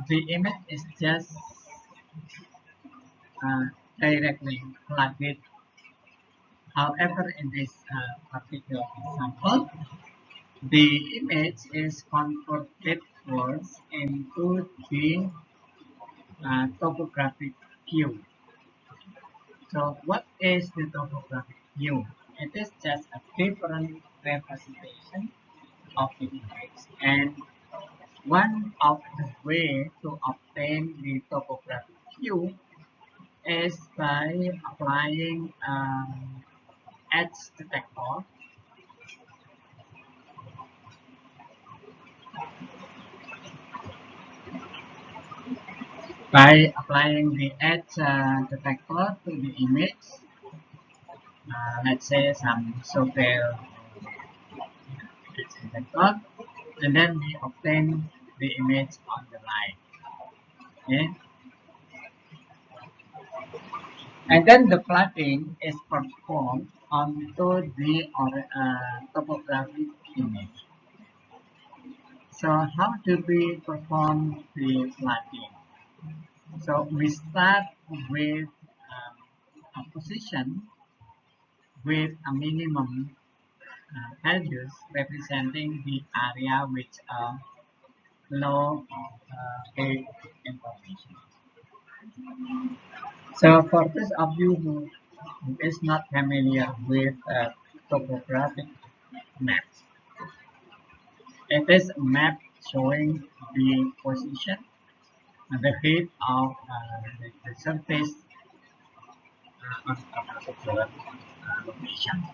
[SPEAKER 1] the image is just uh, directly plugged. However, in this particular example, the image is converted first into the topographic view. So what is the topographic view? It is just a different representation of the image. And one of the way to obtain the topographic view is by applying edge detector. By applying the edge detector to the image, let's say some software edge detector, and then we obtain the image on the right. Okay? And then the plotting is performed onto the topographic image. So how do we perform the plotting? So we start with a position with a minimum values representing the area with low height information. So for those of you who is not familiar with topographic maps, it is a map showing the position and the height of the surface on a particular location.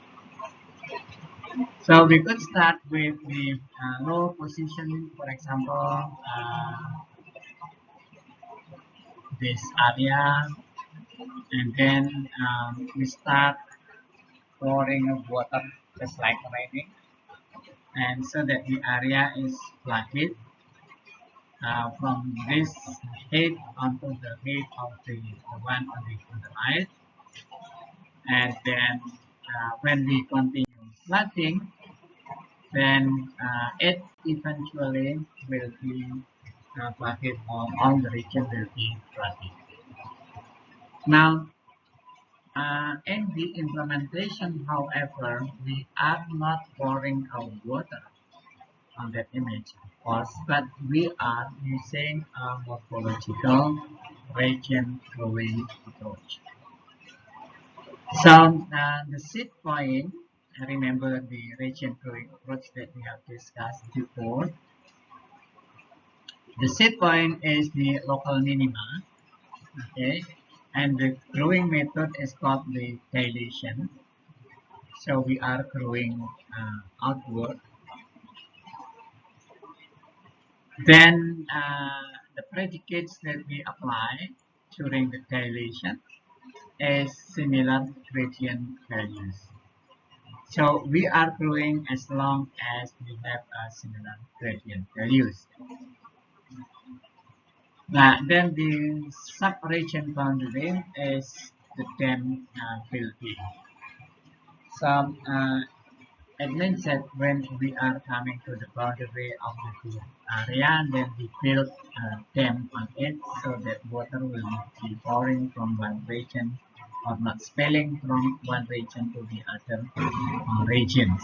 [SPEAKER 1] So we could start with the low position, for example, this area, and then we start pouring of water just like raining, and so that the area is flooded from this head onto the head of the one on the right, and then when we continue flooding, then it eventually will be flooded, or all the region will be flooded. Now, in the implementation, however, we are not pouring our water on that image, of course, but we are using a morphological region drawing approach. So the seed point, remember the region drawing approach that we have discussed before. The seed point is the local minima, okay, and the drawing method is called the dilation. So we are growing outward. Then the predicates that we apply during the dilation is similar gradient values. So we are growing as long as we have similar gradient values. Then the sub-region boundary is the dam building. So it means that when we are coming to the boundary of the area, then we build a dam on it so that water will not be pouring from one region or not spilling from one region to the other regions.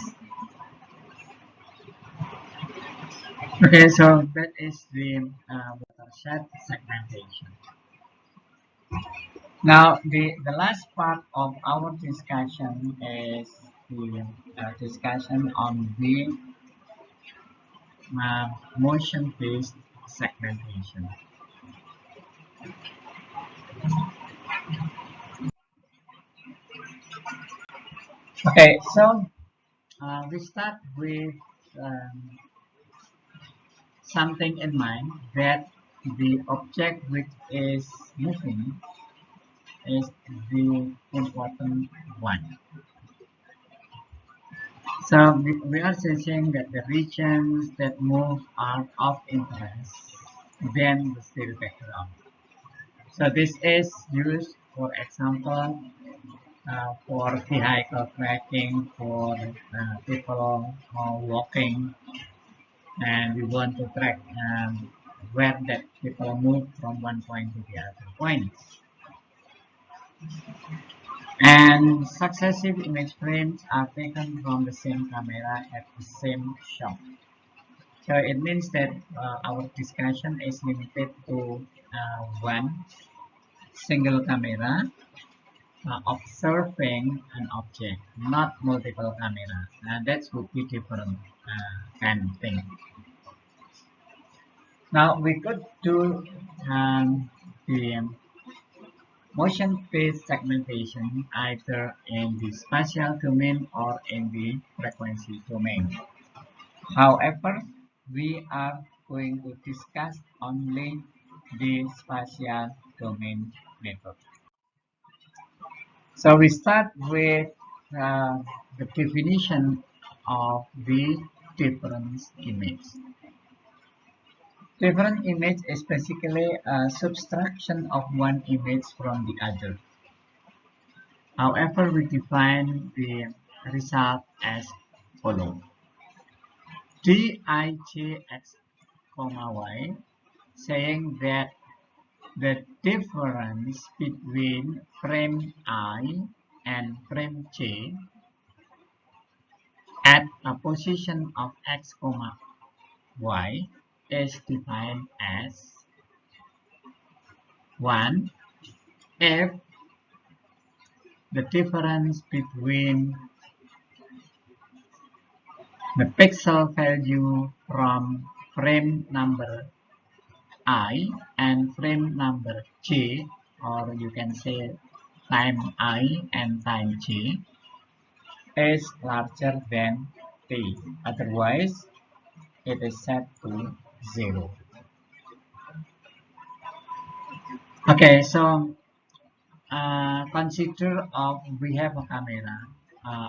[SPEAKER 1] Okay, so that is the watershed segmentation. Now, the last part of our discussion is the discussion on the motion-based segmentation. Okay, so we start with something in mind that the object which is moving is the important one. So we are saying that the regions that move are of interest, then the still vector out. So this is used, for example, for vehicle tracking, for people walking, and we want to track where that people move from one point to the other point. And successive image frames are taken from the same camera at the same shot. So it means that our discussion is limited to one single camera observing an object, not multiple camera. And that would be different kind of thing. Now we could do the motion-based segmentation either in the spatial domain or in the frequency domain. However, we are going to discuss only the spatial domain method. So we start with the definition of the difference image. Different image is basically a subtraction of one image from the other. However, we define the result as follows. Dij(x, y) saying that the difference between frame I and frame j at a position of x, y is defined as 1 if the difference between the pixel value from frame number I and frame number j, or you can say time I and time j, is larger than t. Otherwise, it is set to 0. Okay, so consider we have a camera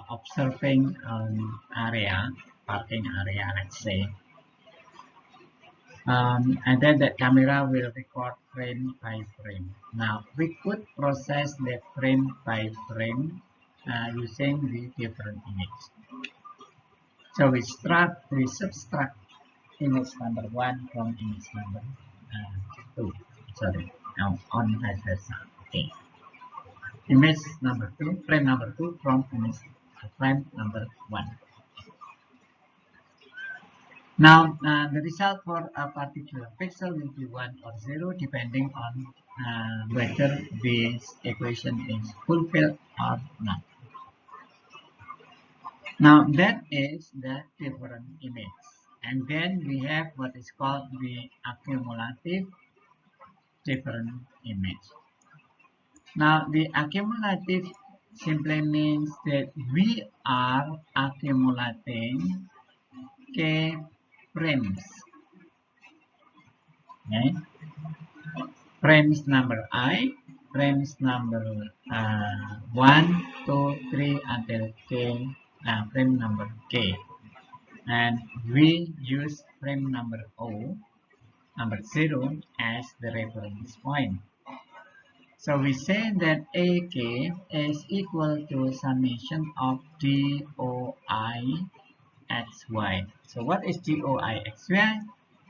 [SPEAKER 1] observing an area, parking area, let's say. And then the camera will record frame by frame. Now we could process the frame by frame using the different image. So we subtract image number 1 from image number 2. Sorry, now on vice versa. Okay. Image number 2, frame number 2 from frame number 1. Now, the result for a particular pixel will be 1 or 0 depending on whether this equation is fulfilled or not. Now, that is the different image. And then we have what is called the accumulative different image. Now, the accumulative simply means that we are accumulating k frames. Okay? Frames number I, frames number 1, 2, 3 until k, frame number k. And we use frame number O, number 0 as the reference point. So we say that AK is equal to summation of DOI xy. So what is DOI xy?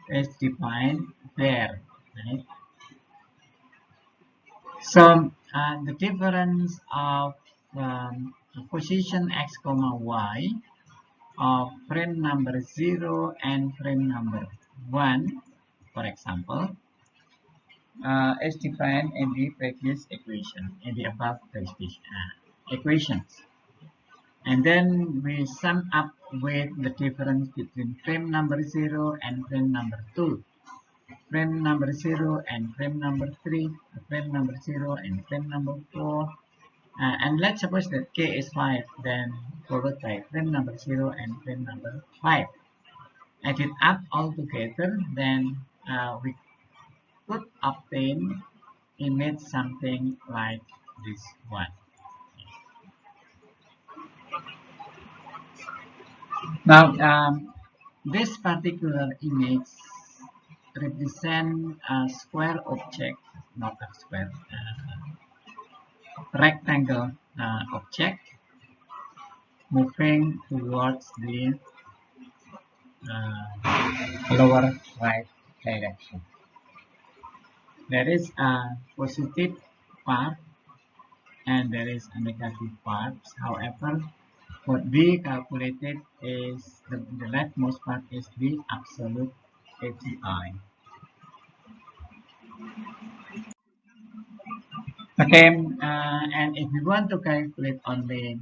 [SPEAKER 1] Is defined there, right? So the difference of position x, y of frame number 0 and frame number 1, for example, is defined in the previous equation, in the above equations. And then we sum up with the difference between frame number 0 and frame number 2. Frame number 0 and frame number 3, frame number 0 and frame number 4. And let's suppose that k is 5, then followed by frame number 0 and frame number 5. Add it up all together, then we could obtain image something like this one. Now, this particular image represents a square object, not a square, rectangle object moving towards the lower right direction. There is a positive part and there is a negative part. However, what we calculated is the leftmost part is the absolute ATI. Okay, and if we want to calculate only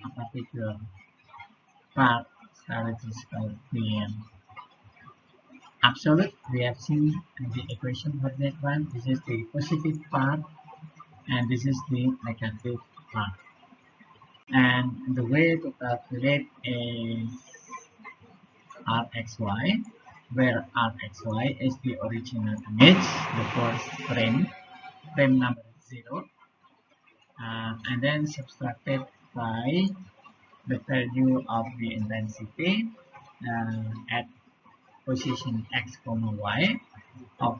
[SPEAKER 1] a particular part, which is called the absolute, we have seen the equation for that one. This is the positive part, and this is the negative part. And the way to calculate is Rxy, where Rxy is the original image, the first frame number 0, and then subtracted by the value of the intensity at position x, y of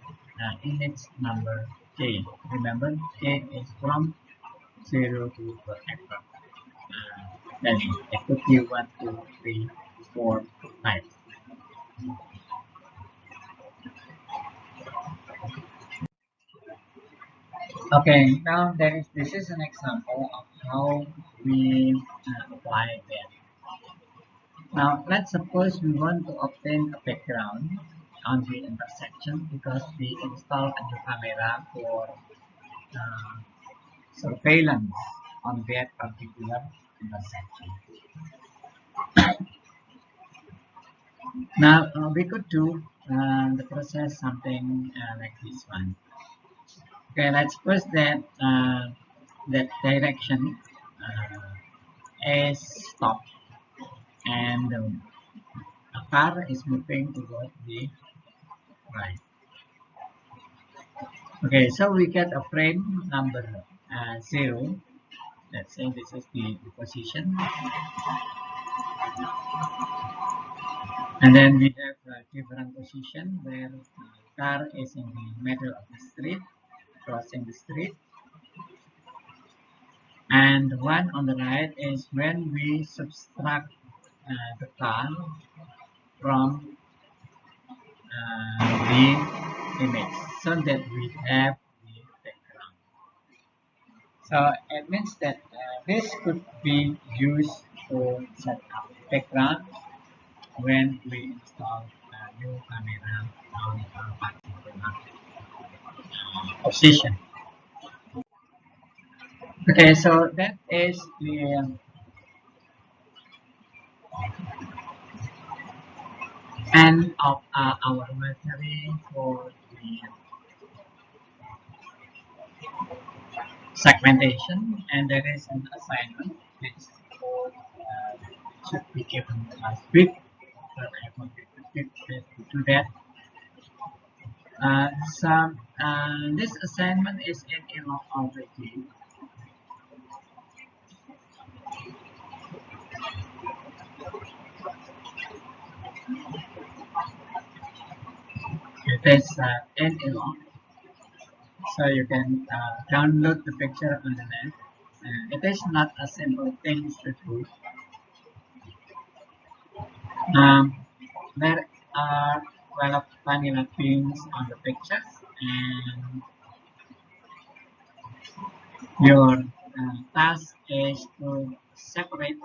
[SPEAKER 1] image number k. Remember, k is from 0 to whatever. Then it could be 1, 2, 3, 4, 5. Okay, now this is an example of how we apply that. Now let's suppose we want to obtain a background on the intersection because we install a new camera for uh, surveillance on that particular intersection. Now we could do the process something like this one. Okay, let's suppose that that direction is stop and a car is moving towards the right. Okay, so we get a frame number 0. Let's say this is the position, and then we have a different position where car is in the middle of the street, crossing the street, and one on the right is when we subtract the car from the image so that we have the background. So it means that this could be used to set up background when we install a new camera on a particular position. Okay, so that is the end of our material for the segmentation, and there is an assignment which should be given last week, but I wanted to do that. So this assignment is in log already. It is in log, so you can download the picture on the net. It is not a simple thing to do. Um, there are 12 vanilla pins on the pictures, and your task is to separate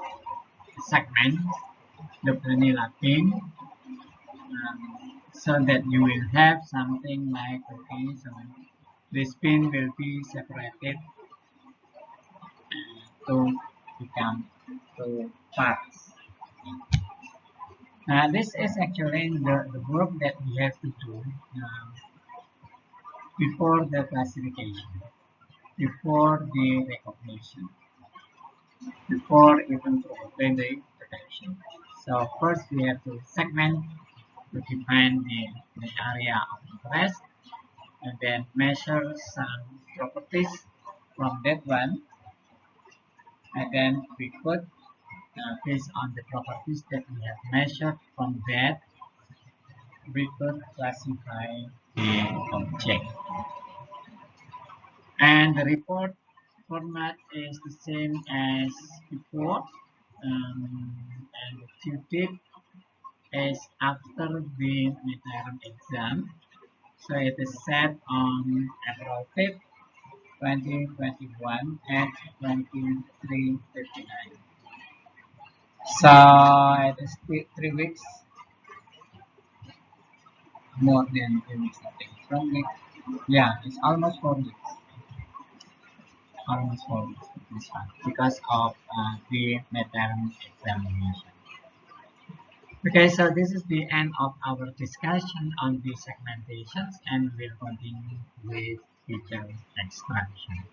[SPEAKER 1] segment the vanilla pin so that you will have something like, okay, so this pin will be separated to become two parts. This is actually the work that we have to do before the classification, before the recognition, before even probably the detection. So first we have to segment to define the area of interest, and then measure some properties from that one, and then we could based on the properties that we have measured from that, we could classify the object. And the report format is the same as before, and the due date is after the midterm exam. So it is set on April 5th, 2021 at 23:59. So it is 3 weeks, more than 3 weeks, I think. From week, yeah, it's almost 4 weeks. Almost 4 weeks for this one because of the midterm examination. Okay, so this is the end of our discussion on the segmentations, and we'll continue with feature extraction.